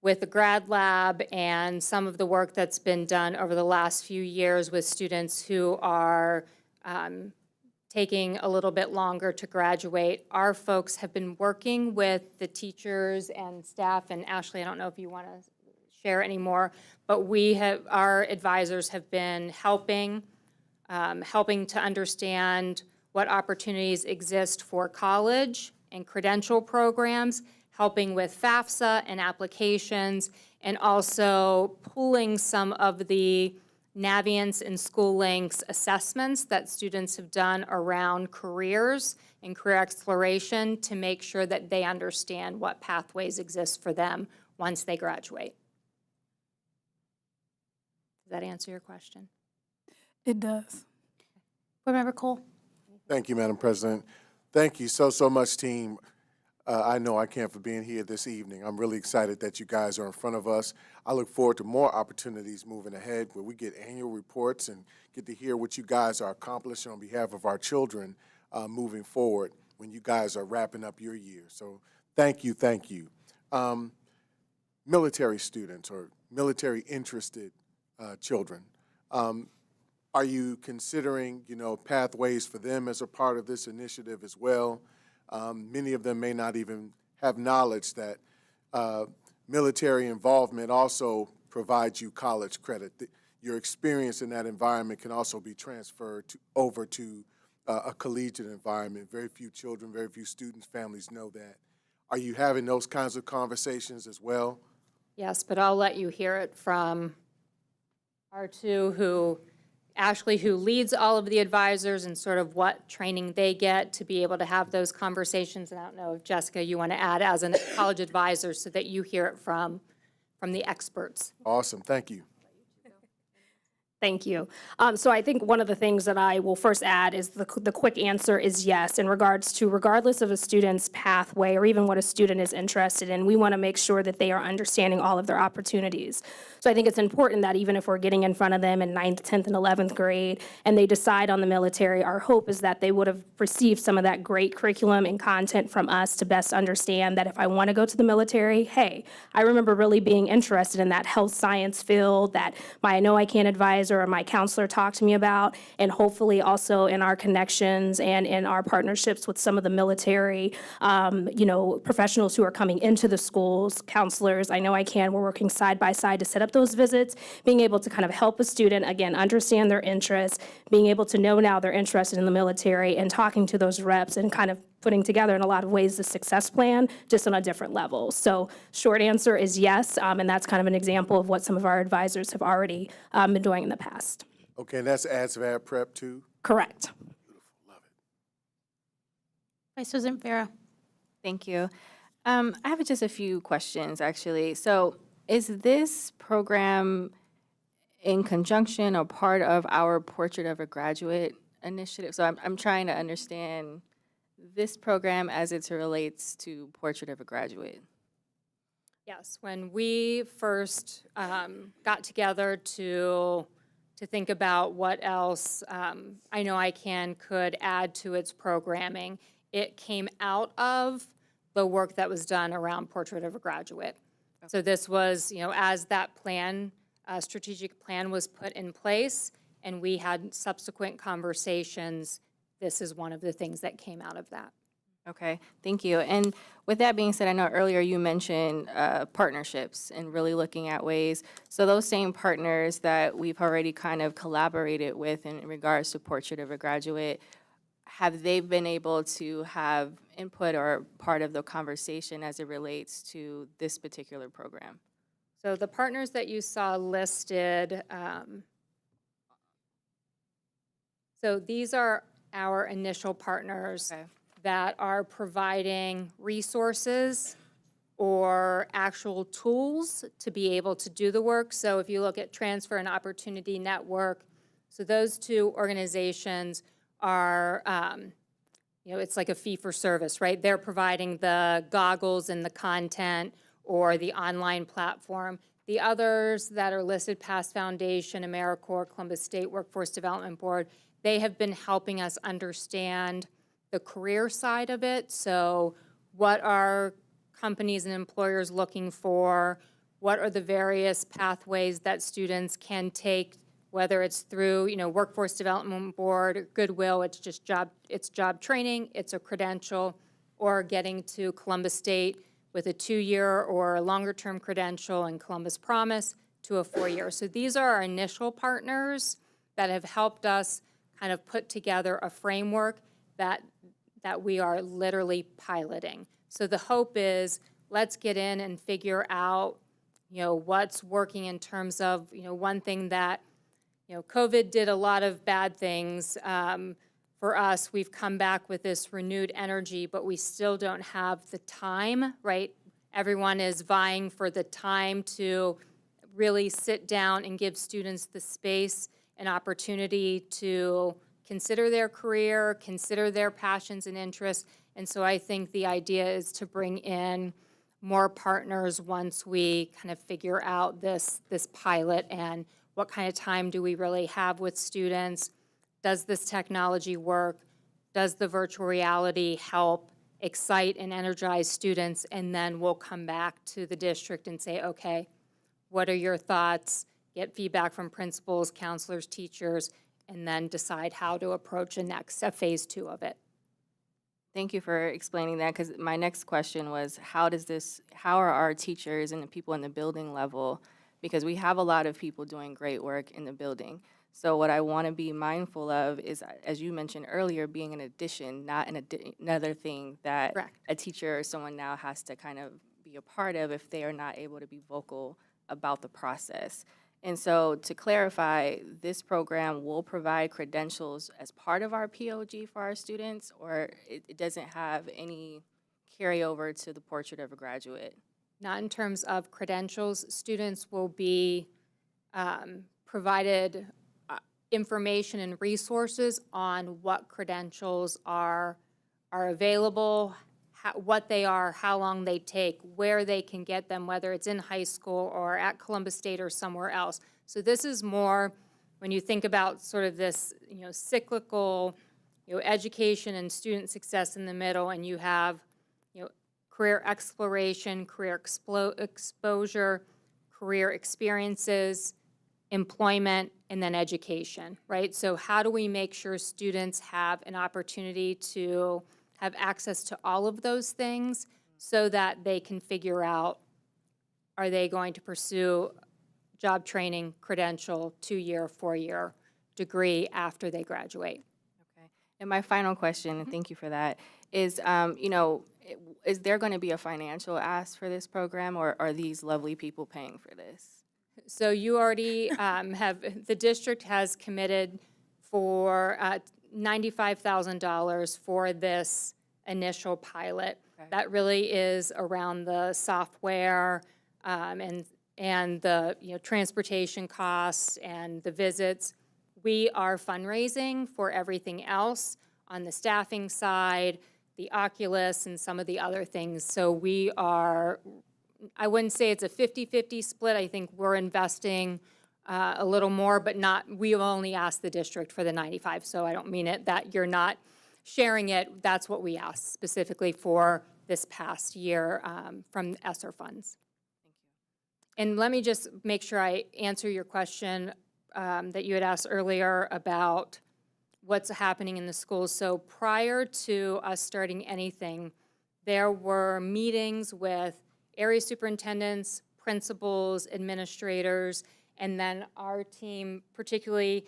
with the Grad Lab and some of the work that's been done over the last few years with students who are taking a little bit longer to graduate, our folks have been working with the teachers and staff, and Ashley, I don't know if you want to share any more, but our advisors have been helping to understand what opportunities exist for college and credential programs, helping with FAFSA and applications, and also pulling some of the Naviance and SchoolLinks assessments that students have done around careers and career exploration to make sure that they understand what pathways exist for them once they graduate. Does that answer your question? It does. Board Member Cole. Thank you, Madam President. Thank you so much, team. I know I can for being here this evening. I'm really excited that you guys are in front of us. I look forward to more opportunities moving ahead where we get annual reports and get to hear what you guys are accomplishing on behalf of our children moving forward when you guys are wrapping up your year. So thank you, thank you. Military students or military-interested children, are you considering, pathways for them as a part of this initiative as well? Many of them may not even have knowledge that military involvement also provides you college credit. Your experience in that environment can also be transferred over to a collegiate environment. Very few children, very few students, families know that. Are you having those kinds of conversations as well? Yes, but I'll let you hear it from our two who Ashley, who leads all of the advisors, and sort of what training they get to be able to have those conversations. And I don't know if, Jessica, you want to add as a college advisor so that you hear it from the experts. Awesome, thank you. Thank you. So I think one of the things that I will first add is the quick answer is yes, in regards to regardless of a student's pathway or even what a student is interested in, we want to make sure that they are understanding all of their opportunities. So I think it's important that even if we're getting in front of them in 9th, 10th, and 11th grade, and they decide on the military, our hope is that they would have received some of that great curriculum and content from us to best understand that if I want to go to the military, hey, I remember really being interested in that health science field that my I Know I Can advisor or my counselor talked to me about, and hopefully also in our connections and in our partnerships with some of the military, professionals who are coming into the schools, counselors, I Know I Can, we're working side by side to set up those visits, being able to kind of help a student, again, understand their interests, being able to know now they're interested in the military, and talking to those reps and kind of putting together in a lot of ways the success plan, just on a different level. So short answer is yes, and that's kind of an example of what some of our advisors have already been doing in the past. Okay, and that's ASVAB prep too? Correct. Vice President Vera. Thank you. I have just a few questions, actually. So is this program in conjunction or part of our Portrait of a Graduate initiative? So I'm trying to understand this program as it relates to Portrait of a Graduate. Yes, when we first got together to think about what else I Know I Can could add to its programming, it came out of the work that was done around Portrait of a Graduate. So this was, as that plan, strategic plan was put in place, and we had subsequent conversations, this is one of the things that came out of that. Okay, thank you. And with that being said, I know earlier you mentioned partnerships and really looking at ways. So those same partners that we've already kind of collaborated with in regards to Portrait of a Graduate, have they been able to have input or part of the conversation as it relates to this particular program? So the partners that you saw listed, so these are our initial partners that are providing resources or actual tools to be able to do the work. So if you look at Transfer and Opportunity Network, so those two organizations are, it's like a fee for service, right? They're providing the goggles and the content or the online platform. The others that are listed, Past Foundation, AmeriCorps, Columbus State Workforce Development Board, they have been helping us understand the career side of it. So what are companies and employers looking for? What are the various pathways that students can take, whether it's through, Workforce Development Board, Goodwill, it's just job training, it's a credential, or getting to Columbus State with a 2-year or a longer-term credential and Columbus Promise to a 4-year. So these are our initial partners that have helped us kind of put together a framework that we are literally piloting. So the hope is, let's get in and figure out, what's working in terms of, one thing that, COVID did a lot of bad things. For us, we've come back with this renewed energy, but we still don't have the time, right? Everyone is vying for the time to really sit down and give students the space and opportunity to consider their career, consider their passions and interests. And so I think the idea is to bring in more partners once we kind of figure out this pilot and what kind of time do we really have with students. Does this technology work? Does the virtual reality help excite and energize students? And then we'll come back to the district and say, okay, what are your thoughts? Get feedback from principals, counselors, teachers, and then decide how to approach a phase 2 of it. Thank you for explaining that, because my next question was, how are our teachers and the people in the building level, because we have a lot of people doing great work in the building. So what I want to be mindful of is, as you mentioned earlier, being an addition, not another thing that a teacher or someone now has to kind of be a part of if they are not able to be vocal about the process. And so to clarify, this program will provide credentials as part of our POG for our students, or it doesn't have any carryover to the Portrait of a Graduate? Not in terms of credentials. Students will be provided information and resources on what credentials are available, what they are, how long they take, where they can get them, whether it's in high school or at Columbus State or somewhere else. So this is more, when you think about sort of this, cyclical, education and student success in the middle, and you have, career exploration, career exposure, career experiences, employment, and then education, right? So how do we make sure students have an opportunity to have access to all of those things so that they can figure out, are they going to pursue job training, credential, 2-year, 4-year degree after they graduate? Okay. And my final question, and thank you for that, is, is there going to be a financial ask for this program, or are these lovely people paying for this? So you already the district has committed for $95,000 for this initial pilot. Okay. That really is around the software and the transportation costs and the visits. We are fundraising for everything else on the staffing side, the Oculus, and some of the other things. So we are, I wouldn't say it's a 50-50 split. I think we're investing a little more, but we only asked the district for the 95, so I don't mean it that you're not sharing it. That's what we asked specifically for this past year from ESSER funds. Thank you. And let me just make sure I answer your question that you had asked earlier about what's happening in the schools. So prior to us starting anything, there were meetings with area superintendents, principals, administrators, and then our team, particularly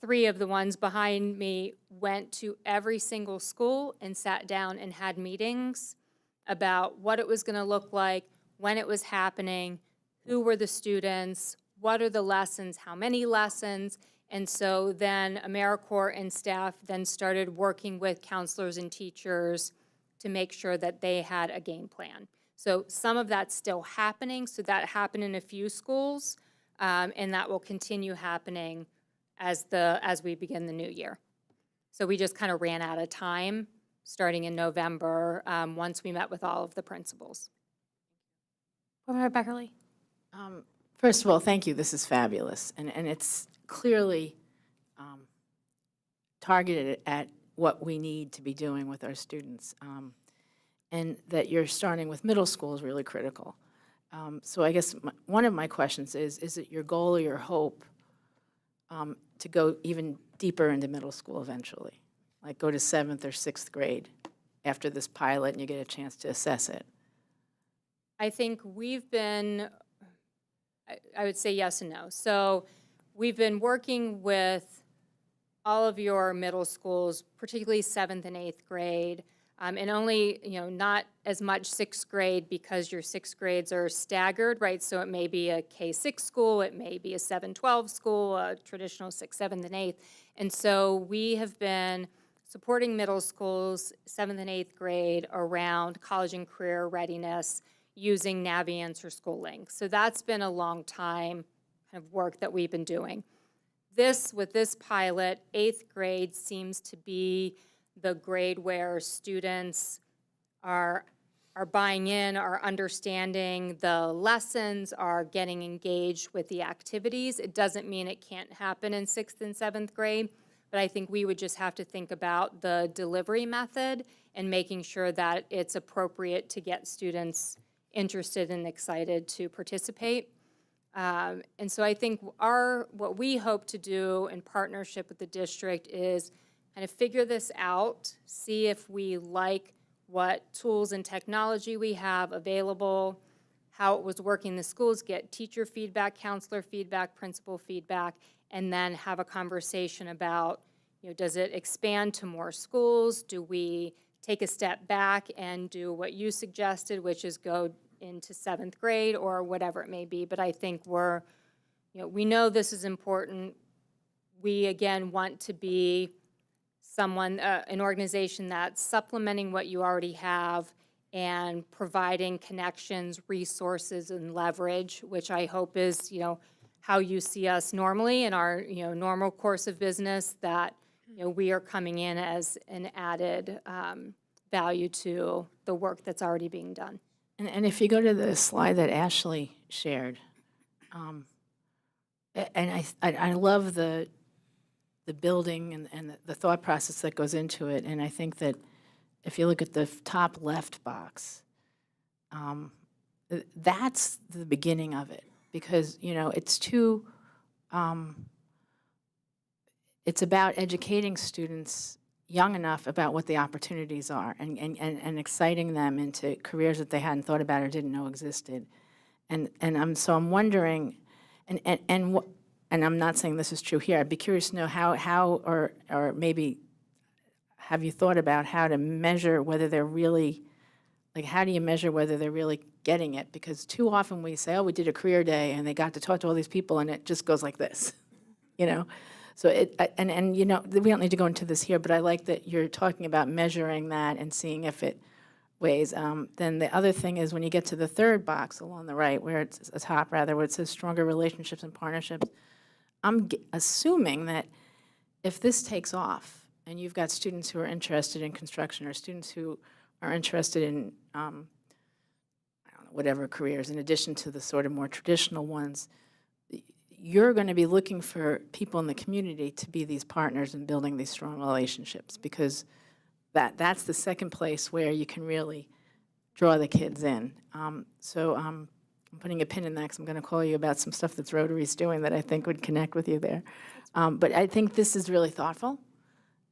3 of the ones behind me, went to every single school and sat down and had meetings about what it was going to look like, when it was happening, who were the students, what are the lessons, how many lessons. And so then AmeriCorps and staff then started working with counselors and teachers to make sure that they had a game plan. So some of that's still happening. So that happened in a few schools, and that will continue happening as we begin the new year. So we just kind of ran out of time starting in November once we met with all of the principals. Board Member Beckerly. First of all, thank you. This is fabulous. And it's clearly targeted at what we need to be doing with our students. And that you're starting with middle school is really critical. So I guess one of my questions is it your goal or your hope to go even deeper into middle school eventually? Like go to 7th or 6th grade after this pilot and you get a chance to assess it? I think we've been, I would say yes and no. So we've been working with all of your middle schools, particularly 7th and 8th grade, and only, not as much 6th grade because your 6th grades are staggered, right? So it may be a K-6 school, it may be a 7-12 school, a traditional 6th, 7th, and 8th. And so we have been supporting middle schools, 7th and 8th grade, around college and career readiness using NaviAnswer SchoolLink. So that's been a long time kind of work that we've been doing. With this pilot, 8th grade seems to be the grade where students are buying in, are understanding the lessons, are getting engaged with the activities. It doesn't mean it can't happen in 6th and 7th grade, but I think we would just have to think about the delivery method and making sure that it's appropriate to get students interested and excited to participate. And so I think what we hope to do in partnership with the district is kind of figure this out, see if we like what tools and technology we have available, how it was working in the schools, get teacher feedback, counselor feedback, principal feedback, and then have a conversation about, does it expand to more schools? Do we take a step back and do what you suggested, which is go into 7th grade or whatever it may be? But I think we're we know this is important. We, again, want to be someone, an organization that's supplementing what you already have and providing connections, resources, and leverage, which I hope is, how you see us normally in our, normal course of business, that, we are coming in as an added value to the work that's already being done. And if you go to the slide that Ashley shared, and I love the building and the thought process that goes into it, and I think that if you look at the top left box, that's the beginning of it, because, it's too, it's about educating students young enough about what the opportunities are and exciting them into careers that they hadn't thought about or didn't know existed. And I'm wondering, and I'm not saying this is true here, I'd be curious to know how or maybe have you thought about how to measure whether they're really, like, how do you measure whether they're really getting it? Because too often we say, oh, we did a career day and they got to talk to all these people and it just goes like this, So we don't need to go into this here, but I like that you're talking about measuring that and seeing if it weighs. Then the other thing is when you get to the third box along the right, where it's the top rather, where it says stronger relationships and partnerships, I'm assuming that if this takes off and you've got students who are interested in construction or students who are interested in, I don't know, whatever careers, in addition to the sort of more traditional ones, you're going to be looking for people in the community to be these partners in building these strong relationships, because that's the second place where you can really draw the kids in. I'm putting a pin in that because I'm going to call you about some stuff that's Rotary's doing that I think would connect with you there. But I think this is really thoughtful,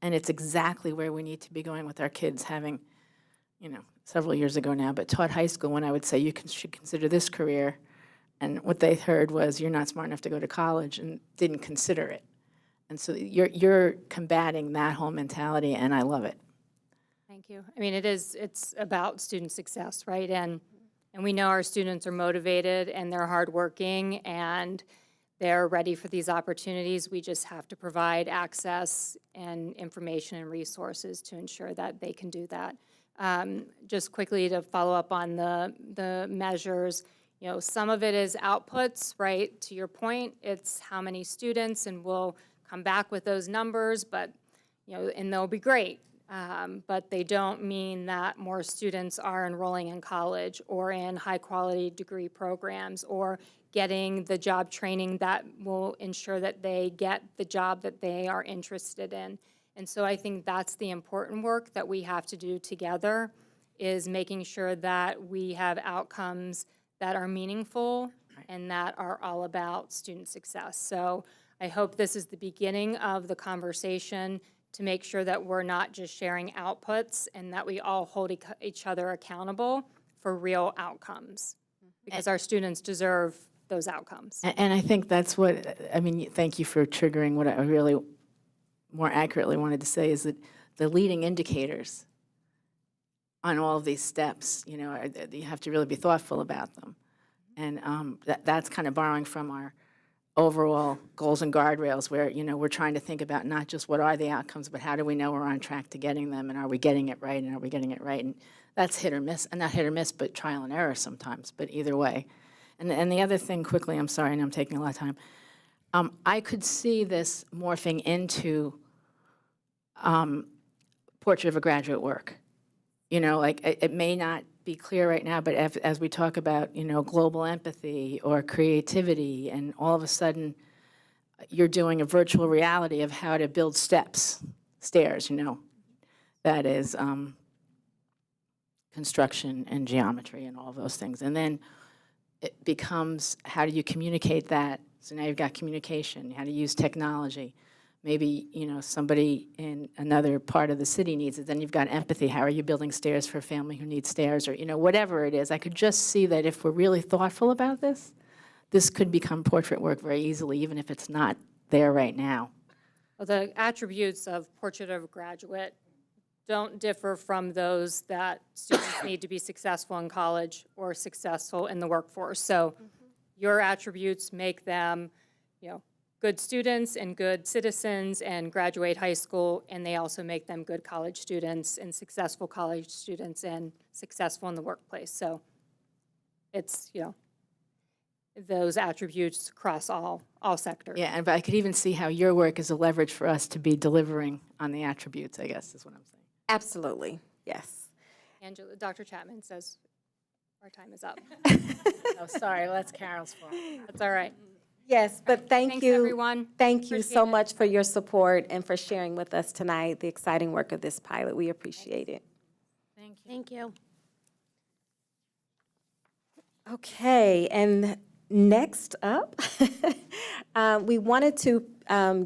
and it's exactly where we need to be going with our kids, having, several years ago now, but taught high school when I would say you should consider this career. And what they heard was, you're not smart enough to go to college, and didn't consider it. And so you're combating that whole mentality, and I love it. Thank you. I mean, it's about student success, right? And we know our students are motivated and they're hardworking and they're ready for these opportunities. We just have to provide access and information and resources to ensure that they can do that. Just quickly to follow up on the measures, some of it is outputs, right? To your point, it's how many students, and we'll come back with those numbers, but, and they'll be great. But they don't mean that more students are enrolling in college or in high-quality degree programs or getting the job training that will ensure that they get the job that they are interested in. And so I think that's the important work that we have to do together, is making sure that we have outcomes that are meaningful and that are all about student success. So I hope this is the beginning of the conversation to make sure that we're not just sharing outputs and that we all hold each other accountable for real outcomes, because our students deserve those outcomes. And I think that's what, thank you for triggering what I really more accurately wanted to say, is that the leading indicators on all of these steps, you have to really be thoughtful about them. And that's kind of borrowing from our overall goals and guardrails, where, we're trying to think about not just what are the outcomes, but how do we know we're on track to getting them, and are we getting it right, and are we getting it right? And that's hit or miss, and not hit or miss, but trial and error sometimes, but either way. And the other thing, quickly, I'm sorry, and I'm taking a lot of time, I could see this morphing into portrait of a graduate work. It may not be clear right now, but as we talk about, global empathy or creativity, and all of a sudden you're doing a virtual reality of how to build stairs, that is construction and geometry and all of those things. And then it becomes, how do you communicate that? So now you've got communication, how to use technology. Maybe, somebody in another part of the city needs it. Then you've got empathy. How are you building stairs for a family who needs stairs? Or, whatever it is. I could just see that if we're really thoughtful about this, this could become portrait work very easily, even if it's not there right now. Well, the attributes of portrait of a graduate don't differ from those that students need to be successful in college or successful in the workforce. So your attributes make them good students and good citizens and graduate high school, and they also make them good college students and successful college students and successful in the workplace. So it's, those attributes across all sectors. Yeah, but I could even see how your work is a leverage for us to be delivering on the attributes, I guess, is what I'm saying. Absolutely, yes. Angela, Dr. Chapman says our time is up. Oh, sorry, well, that's Carol's fault. That's all right. Yes, but thank Thanks, you. everyone. Thank you so Appreciate it. much for your support and for sharing with us tonight the exciting work of this pilot. We appreciate it. Thank you. Thank you. Okay, and next up, we wanted to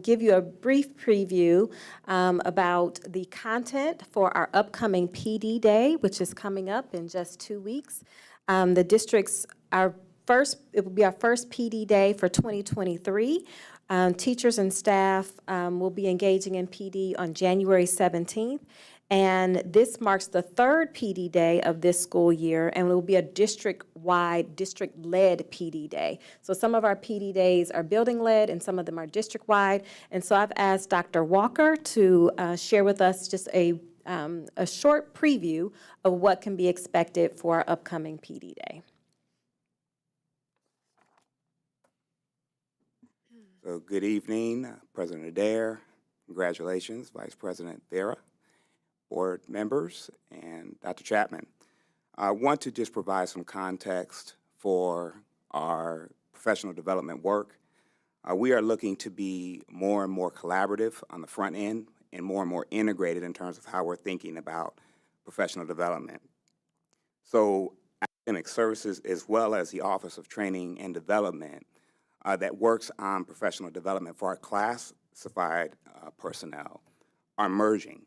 give you a brief preview about the content for our upcoming PD Day, which is coming up in just 2 weeks. The district's, it will be our first PD Day for 2023. Teachers and staff will be engaging in PD on January 17th. And this marks the third PD Day of this school year, and it will be a district-wide, district-led PD Day. So some of our PD Days are building-led, and some of them are district-wide. And so I've asked Dr. Walker to share with us just a short preview of what can be expected for our upcoming PD Day. So good evening, President Adair. Congratulations, Vice President Vera, board members, and Dr. Chapman. I want to just provide some context for our professional development work. We are looking to be more and more collaborative on the front end and more integrated in terms of how we're thinking about professional development. So academic services, as well as the Office of Training and Development, that works on professional development for our classified personnel, are merging.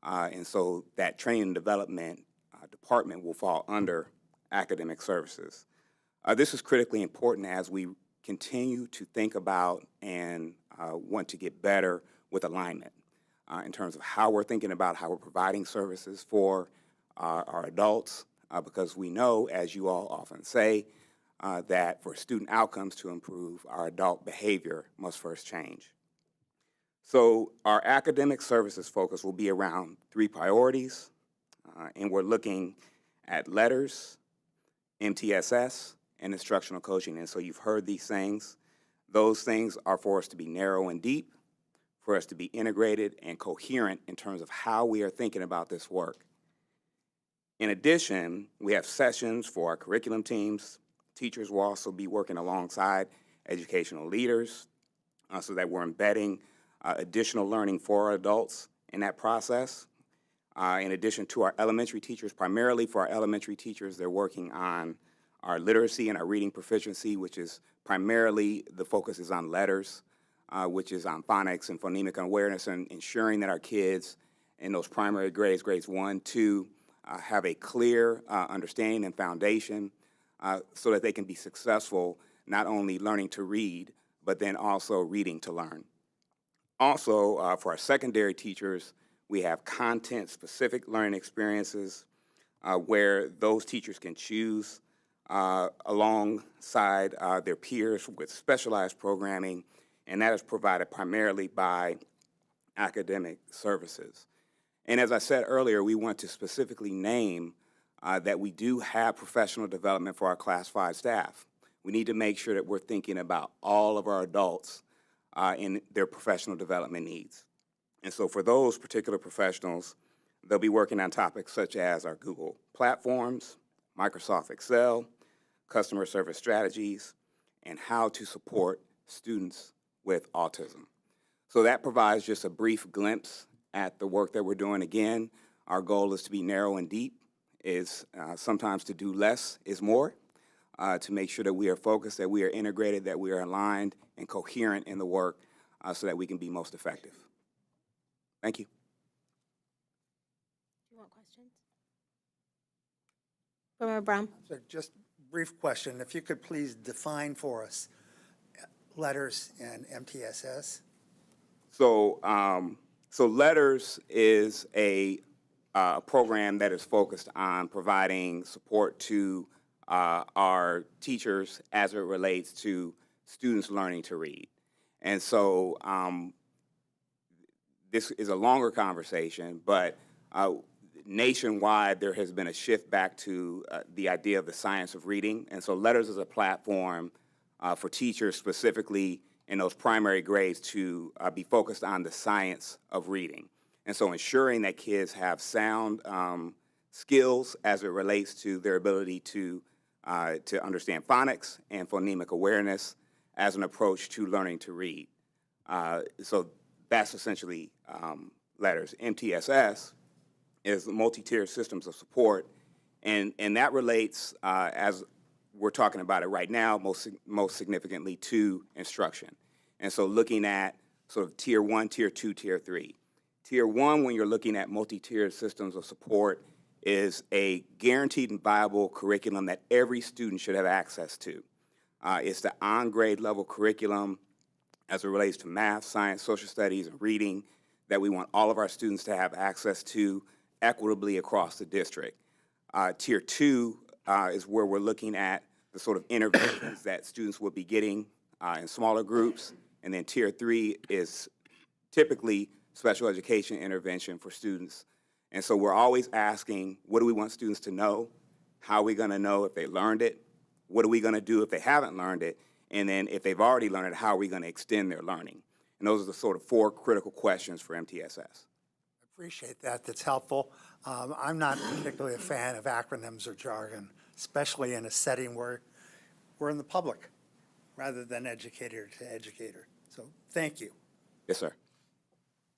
And so that training and development department will fall under academic services. This is critically important as we continue to think about and want to get better with alignment in terms of how we're thinking about how we're providing services for our adults, because we know, as you all often say, that for student outcomes to improve, our adult behavior must first change. So our academic services focus will be around 3 priorities, and we're looking at letters, MTSS, and instructional coaching. And so you've heard these things. Those things are for us to be narrow and deep, for us to be integrated and coherent in terms of how we are thinking about this work. In addition, we have sessions for our curriculum teams. Teachers will also be working alongside educational leaders so that we're embedding additional learning for our adults in that process. In addition to our elementary teachers, primarily for our elementary teachers, they're working on our literacy and our reading proficiency, which is primarily the focus is on letters, which is on phonics and phonemic awareness, and ensuring that our kids in those primary grades, grades 1, 2, have a clear understanding and foundation so that they can be successful, not only learning to read, but then also reading to learn. Also, for our secondary teachers, we have content-specific learning experiences where those teachers can choose alongside their peers with specialized programming, and that is provided primarily by academic services. And as I said earlier, we want to specifically name that we do have professional development for our Class 5 staff. We need to make sure that we're thinking about all of our adults in their professional development needs. And so for those particular professionals, they'll be working on topics such as our Google platforms, Microsoft Excel, customer service strategies, and how to support students with autism. So that provides just a brief glimpse at the work that we're doing. Again, our goal is to be narrow and deep, is sometimes to do less is more, to make sure that we are focused, that we are integrated, that we are aligned and coherent in the work so that we can be most effective. Thank you. Do you want questions? Member Brown? So just brief question. If you could please define for us letters and MTSS. So, so LETTERS is a program that is focused on providing support to our teachers as it relates to students learning to read. And so this is a longer conversation, but nationwide there has been a shift back to the idea of the science of reading. And so Letters is a platform for teachers specifically in those primary grades to be focused on the science of reading. And so ensuring that kids have sound skills as it relates to their ability to understand phonics and phonemic awareness as an approach to learning to read. So that's essentially Letters. MTSS is multi-tiered systems of support, and that relates, as we're talking about it right now, most significantly to instruction. And so looking at sort of Tier 1, Tier 2, Tier 3. Tier 1, when you're looking at multi-tiered systems of support, is a guaranteed and viable curriculum that every student should have access to. It's the on-grade level curriculum as it relates to math, science, social studies, and reading that we want all of our students to have access to equitably across the district. Tier 2 is where we're looking at the sort of interventions that students will be getting in smaller groups. And then Tier 3 is typically special education intervention for students. And so we're always asking, what do we want students to know? How are we going to know if they learned it? What are we going to do if they haven't learned it? And then if they've already learned it, how are we going to extend their learning? And those are the sort of 4 critical questions for MTSS. Appreciate that. That's helpful. I'm not particularly a fan of acronyms or jargon, especially in a setting where we're in the public rather than educator to educator. So thank you. Yes, sir.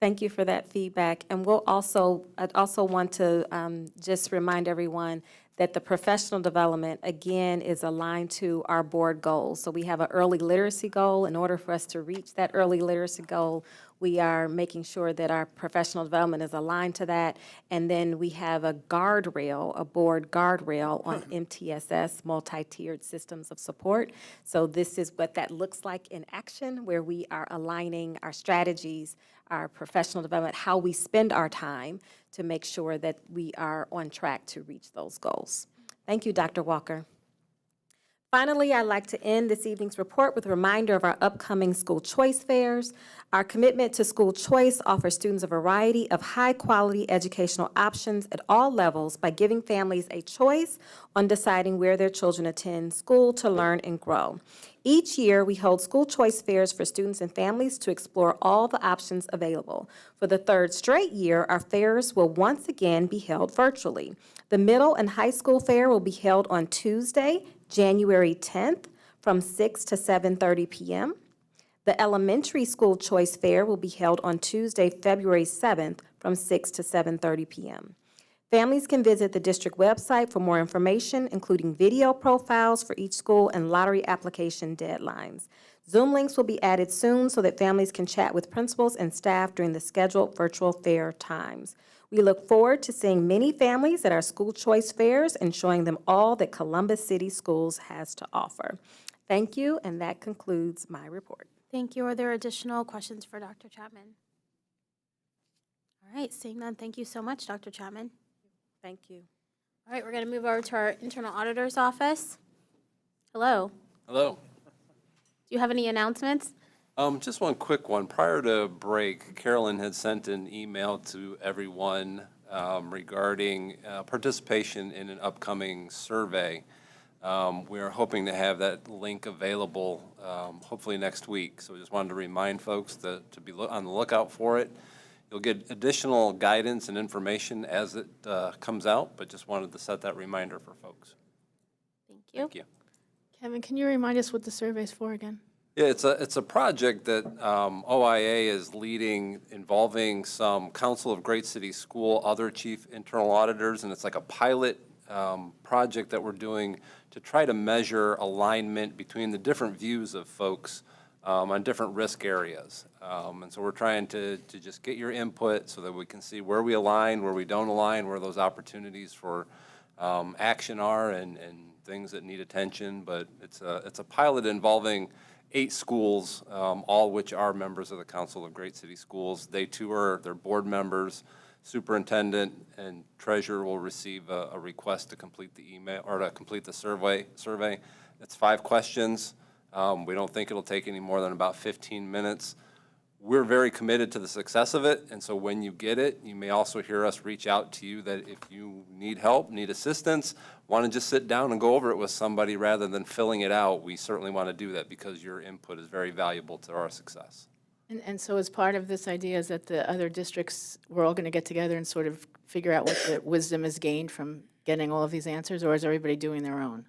Thank you for that feedback. And I'd also want to just remind everyone that the professional development, again, is aligned to our board goals. So we have an early literacy goal. In order for us to reach that early literacy goal, we are making sure that our professional development is aligned to that. And then we have a guardrail, a board guardrail on MTSS, multi-tiered systems of support. So this is what that looks like in action, where we are aligning our strategies, our professional development, how we spend our time to make sure that we are on track to reach those goals. Thank you, Dr. Walker. Finally, I'd like to end this evening's report with a reminder of our upcoming school choice fairs. Our commitment to school choice offers students a variety of high-quality educational options at all levels by giving families a choice on deciding where their children attend school to learn and grow. Each year, we hold school choice fairs for students and families to explore all the options available. For the 3rd straight year, our fairs will once again be held virtually. The middle and high school fair will be held on Tuesday, January 10th from 6 to 7:30 p.m. The elementary school choice fair will be held on Tuesday, February 7th from 6 to 7:30 p.m. Families can visit the district website for more information, including video profiles for each school and lottery application deadlines. Zoom links will be added soon so that families can chat with principals and staff during the scheduled virtual fair times. We look forward to seeing many families at our school choice fairs and showing them all that Columbus City Schools has to offer. Thank you, and that concludes my report. Thank you. Are there additional questions for Dr. Chapman? All right, seeing none, thank you so much, Dr. Chapman. Thank you. All right, we're going to move over to our internal auditor's office. Hello. Hello. Do you have any announcements? Just one quick one. Prior to break, Carolyn had sent an email to everyone regarding participation in an upcoming survey. We are hoping to have that link available hopefully next week. So we just wanted to remind folks to be on the lookout for it. You'll get additional guidance and information as it comes out, but just wanted to set that reminder for folks. Thank you. Thank you. Kevin, can you remind us what the survey's for again? Yeah, it's a project that OIA is leading involving some Council of Great City School, other chief internal auditors, and it's like a pilot project that we're doing to try to measure alignment between the different views of folks on different risk areas. And so we're trying to just get your input so that we can see where we align, where we don't align, where those opportunities for action are and things that need attention. But it's a pilot involving 8 schools, all which are members of the Council of Great City Schools. They too are their board members. Superintendent and treasurer will receive a request to complete the email or to complete the survey. It's 5 questions. We don't think it'll take any more than about 15 minutes. We're very committed to the success of it, and so when you get it, you may also hear us reach out to you that if you need help, need assistance, want to just sit down and go over it with somebody rather than filling it out, we certainly want to do that because your input is very valuable to our success. And so as part of this idea is that the other districts, we're all going to get together and sort of figure out what the wisdom is gained from getting all of these answers, or is everybody doing their own?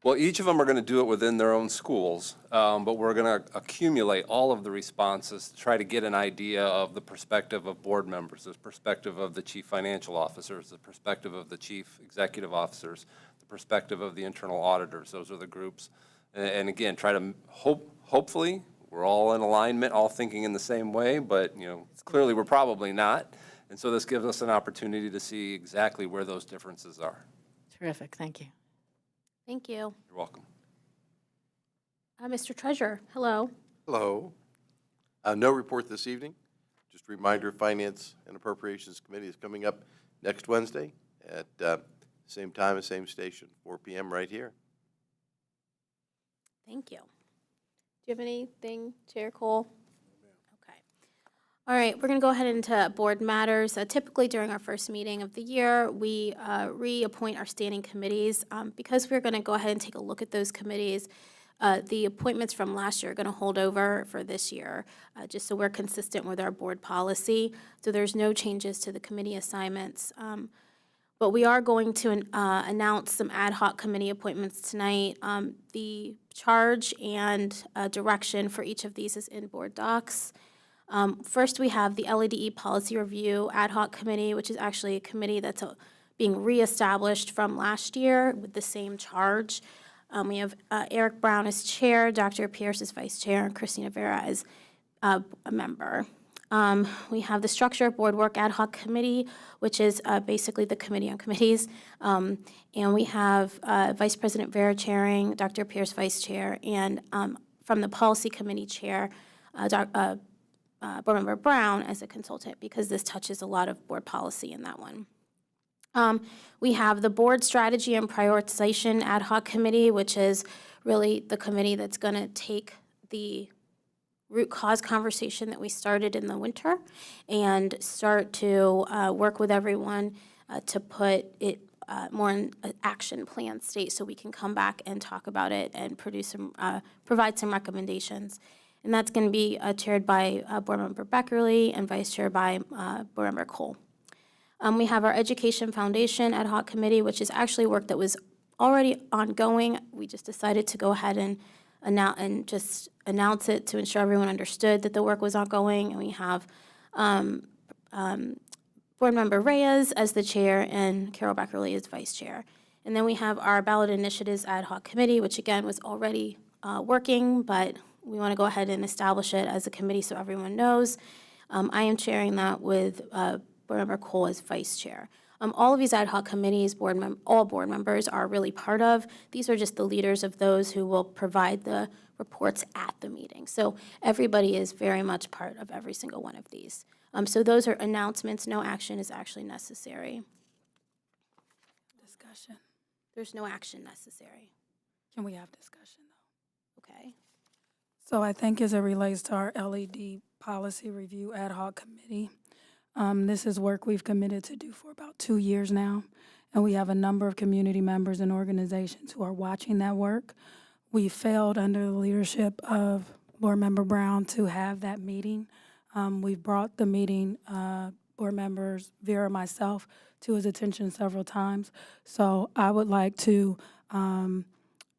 Well, each of them are going to do it within their own schools, but we're going to accumulate all of the responses to try to get an idea of the perspective of board members, the perspective of the chief financial officers, the perspective of the chief executive officers, the perspective of the internal auditors. Those are the groups. And again, try to hopefully we're all in alignment, all thinking in the same way, but clearly we're probably not. And so this gives us an opportunity to see exactly where those differences are. Terrific, thank you. Thank you. You're welcome. Mr. Treasurer, hello. Hello. No report this evening. Just a reminder, Finance and Appropriations Committee is coming up next Wednesday at same time and same station, 4 p.m. right here. Thank you. Do you have anything, Chair Cole? Okay. All right, we're going to go ahead into board matters. Typically during our first meeting of the year, we reappoint our standing committees. Because we're going to go ahead and take a look at those committees, the appointments from last year are going to hold over for this year, just so we're consistent with our board policy. So there's no changes to the committee assignments. But we are going to announce some ad hoc committee appointments tonight. The charge and direction for each of these is in board docs. First, we have the LADE Policy Review Ad Hoc Committee, which is actually a committee that's being reestablished from last year with the same charge. We have Eric Brown as chair, Dr. Pierce as vice chair, and Christina Vera as a member. We have the Structure Board Work Ad Hoc Committee, which is basically the committee on committees. And we have Vice President Vera chairing, Dr. Pierce vice chair, and from the Policy Committee chair, Board Member Brown as a consultant, because this touches a lot of board policy in that one. We have the Board Strategy and Prioritization Ad Hoc Committee, which is really the committee that's going to take the root cause conversation that we started in the winter and start to work with everyone to put it more in an action plan state so we can come back and talk about it and provide some recommendations. And that's going to be chaired by Board Member Beckerly and vice chair by Board Member Cole. We have our Education Foundation Ad Hoc Committee, which is actually work that was already ongoing. We just decided to go ahead and announce it to ensure everyone understood that the work was ongoing. And we have Board Member Reyes as the chair and Carol Beckerly as vice chair. And then we have our Ballot Initiatives Ad Hoc Committee, which again was already working, but we want to go ahead and establish it as a committee so everyone knows. I am chairing that with Board Member Cole as vice chair. All of these ad hoc committees, all board members are really part of. These are just the leaders of those who will provide the reports at the meeting. So everybody is very much part of every single one of these. So those are announcements. No action is actually necessary. Discussion. There's no action necessary. Can we have discussion, though? Okay. So I think as it relates to our LED Policy Review Ad Hoc Committee, this is work we've committed to do for about 2 years now, and we have a number of community members and organizations who are watching that work. We failed under the leadership of Board Member Brown to have that meeting. We've brought the meeting, Board Members Vera, myself, to his attention several times. So I would like to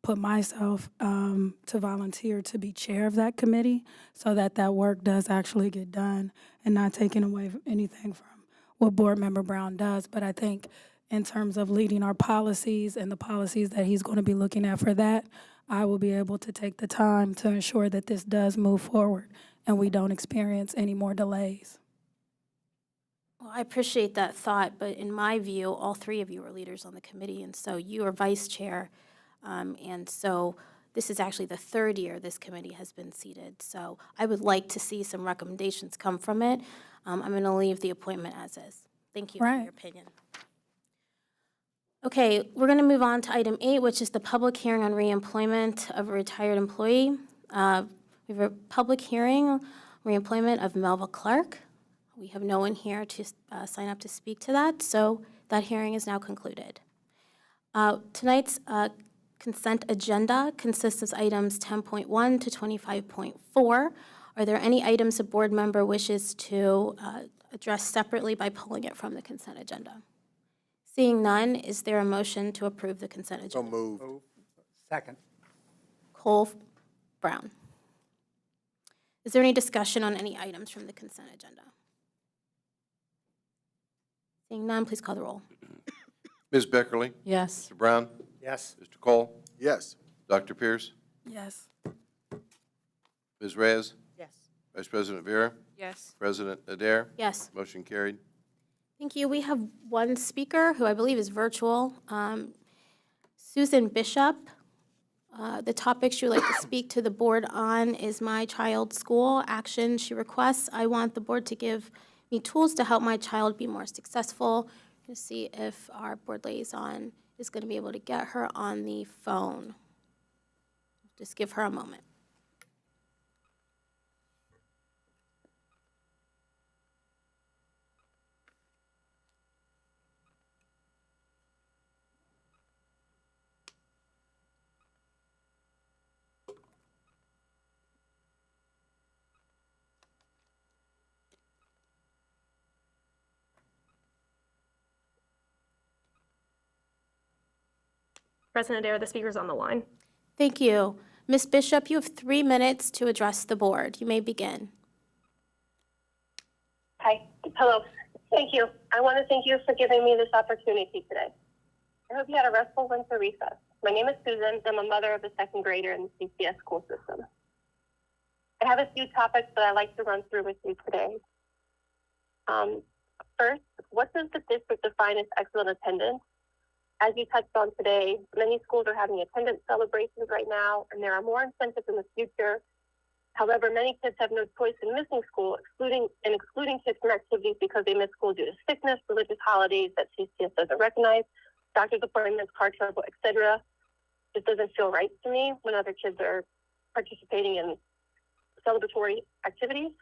put myself to volunteer to be chair of that committee so that that work does actually get done and not taking away anything from what Board Member Brown does. But I think in terms of leading our policies and the policies that he's going to be looking at for that, I will be able to take the time to ensure that this does move forward and we don't experience any more delays. Well, I appreciate that thought, but in my view, all three of you are leaders on the committee, and so you are vice chair. And so this is actually the third year this committee has been seated. So I would like to see some recommendations come from it. I'm going to leave the appointment as is. Thank you for your opinion. Okay, we're going to move on to item 8, which is the public hearing on reemployment of a retired employee. We have a public hearing, reemployment of Melva Clark. We have no one here to sign up to speak to that, so that hearing is now concluded. Tonight's consent agenda consists of items 10.1 to 25.4. Are there any items a board member wishes to address separately by pulling it from the consent agenda? Seeing none, is there a motion to approve the consent agenda? Move. Second. Cole Brown. Is there any discussion on any items from the consent agenda? Seeing none, please call the roll. Ms. Beckerly? Yes. Mr. Brown? Yes. Mr. Cole? Yes. Dr. Pierce? Yes. Ms. Reyes? Yes. Vice President Vera? Yes. President Adair? Yes. Motion carried. Thank you. We have one speaker who I believe is virtual. Susan Bishop. The topic she would like to speak to the board on is my child's school action. She requests I want the board to give me tools to help my child be more successful. To see if our board liaison is going to be able to get her on the phone. Just give her a moment. President Adair, the speaker's on the line. Thank you. Ms. Bishop, you have 3 minutes to address the board. You may begin. Hi. Hello. Thank you. I want to thank you for giving me this opportunity today. I hope you had a restful winter recess. My name is Susan. I'm a mother of a second grader in the CCS school system. I have a few topics that I'd like to run through with you today. First, what does the district define as excellent attendance? As you touched on today, many schools are having attendance celebrations right now, and there are more incentives in the future. However, many kids have no choice in missing school, excluding kids from activities because they miss school due to sickness, religious holidays that CCS doesn't recognize, doctor's appointments, car trouble, etc. It doesn't feel right to me when other kids are participating in celebratory activities.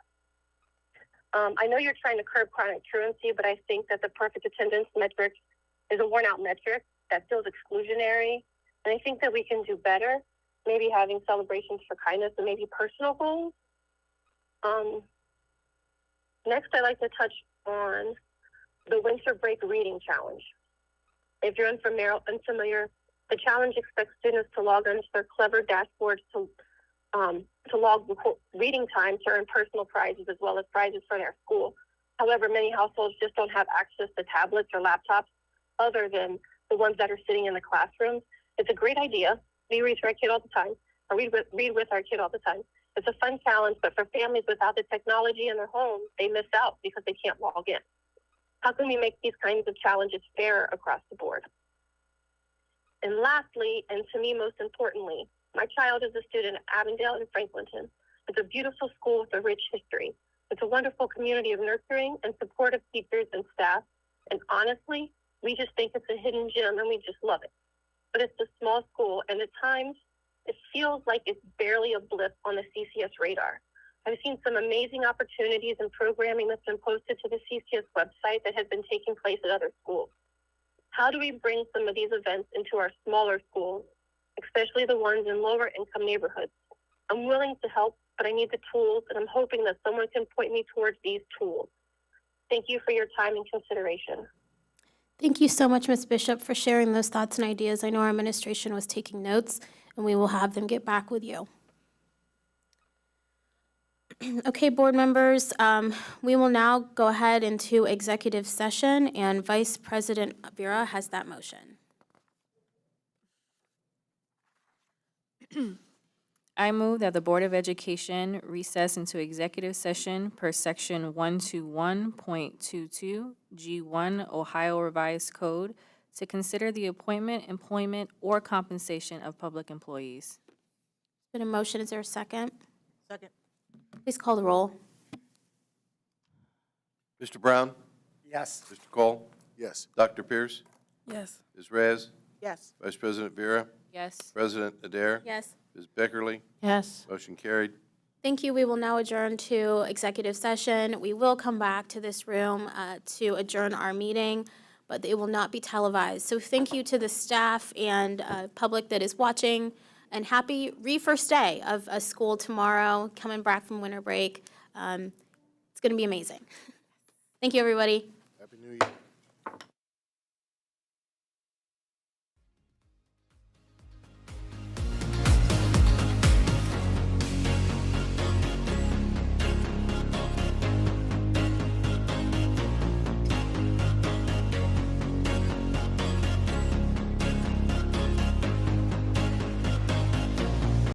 I know you're trying to curb chronic truancy, but I think that the perfect attendance metric is a worn-out metric that feels exclusionary, and I think that we can do better, maybe having celebrations for kindness and maybe personal goals. Next, I'd like to touch on the winter break reading challenge. If you're unfamiliar, the challenge expects students to log onto their clever dashboards to log reading time to earn personal prizes as well as prizes for their school. However, many households just don't have access to tablets or laptops other than the ones that are sitting in the classrooms. It's a great idea. We read to our kid all the time, or read with our kid all the time. It's a fun challenge, but for families without the technology in their homes, they miss out because they can't log in. How can we make these kinds of challenges fair across the board? And lastly, and to me most importantly, my child is a student at Avondale and Franklinton. It's a beautiful school with a rich history. It's a wonderful community of nurturing and supportive teachers and staff. And honestly, we just think it's a hidden gem and we just love it. But it's a small school, and at times it feels like it's barely a blip on the CCS radar. I've seen some amazing opportunities and programming that's been posted to the CCS website that has been taking place at other schools. How do we bring some of these events into our smaller schools, especially the ones in lower income neighborhoods? I'm willing to help, but I need the tools, and I'm hoping that someone can point me towards these tools. Thank you for your time and consideration. Thank you so much, Ms. Bishop, for sharing those thoughts and ideas. I know our administration was taking notes, and we will have them get back with you. Okay, board members, we will now go ahead into executive session, and Vice President Vera has that motion. I move that the Board of Education recess into executive session per section 121.22 G1 Ohio Revised Code to consider the appointment, employment, or compensation of public employees. Been a motion, is there a second? Second. Please call the roll. Mr. Brown? Yes. Mr. Cole? Yes. Dr. Pierce? Yes. Ms. Reyes? Yes. Vice President Vera? Yes. President Adair? Yes. Ms. Beckerly? Yes. Motion carried. Thank you. We will now adjourn to executive session. We will come back to this room to adjourn our meeting, but it will not be televised. So thank you to the staff and public that is watching, and happy first day of a school tomorrow, coming back from winter break. It's going to be amazing. Thank you, everybody. Happy New Year.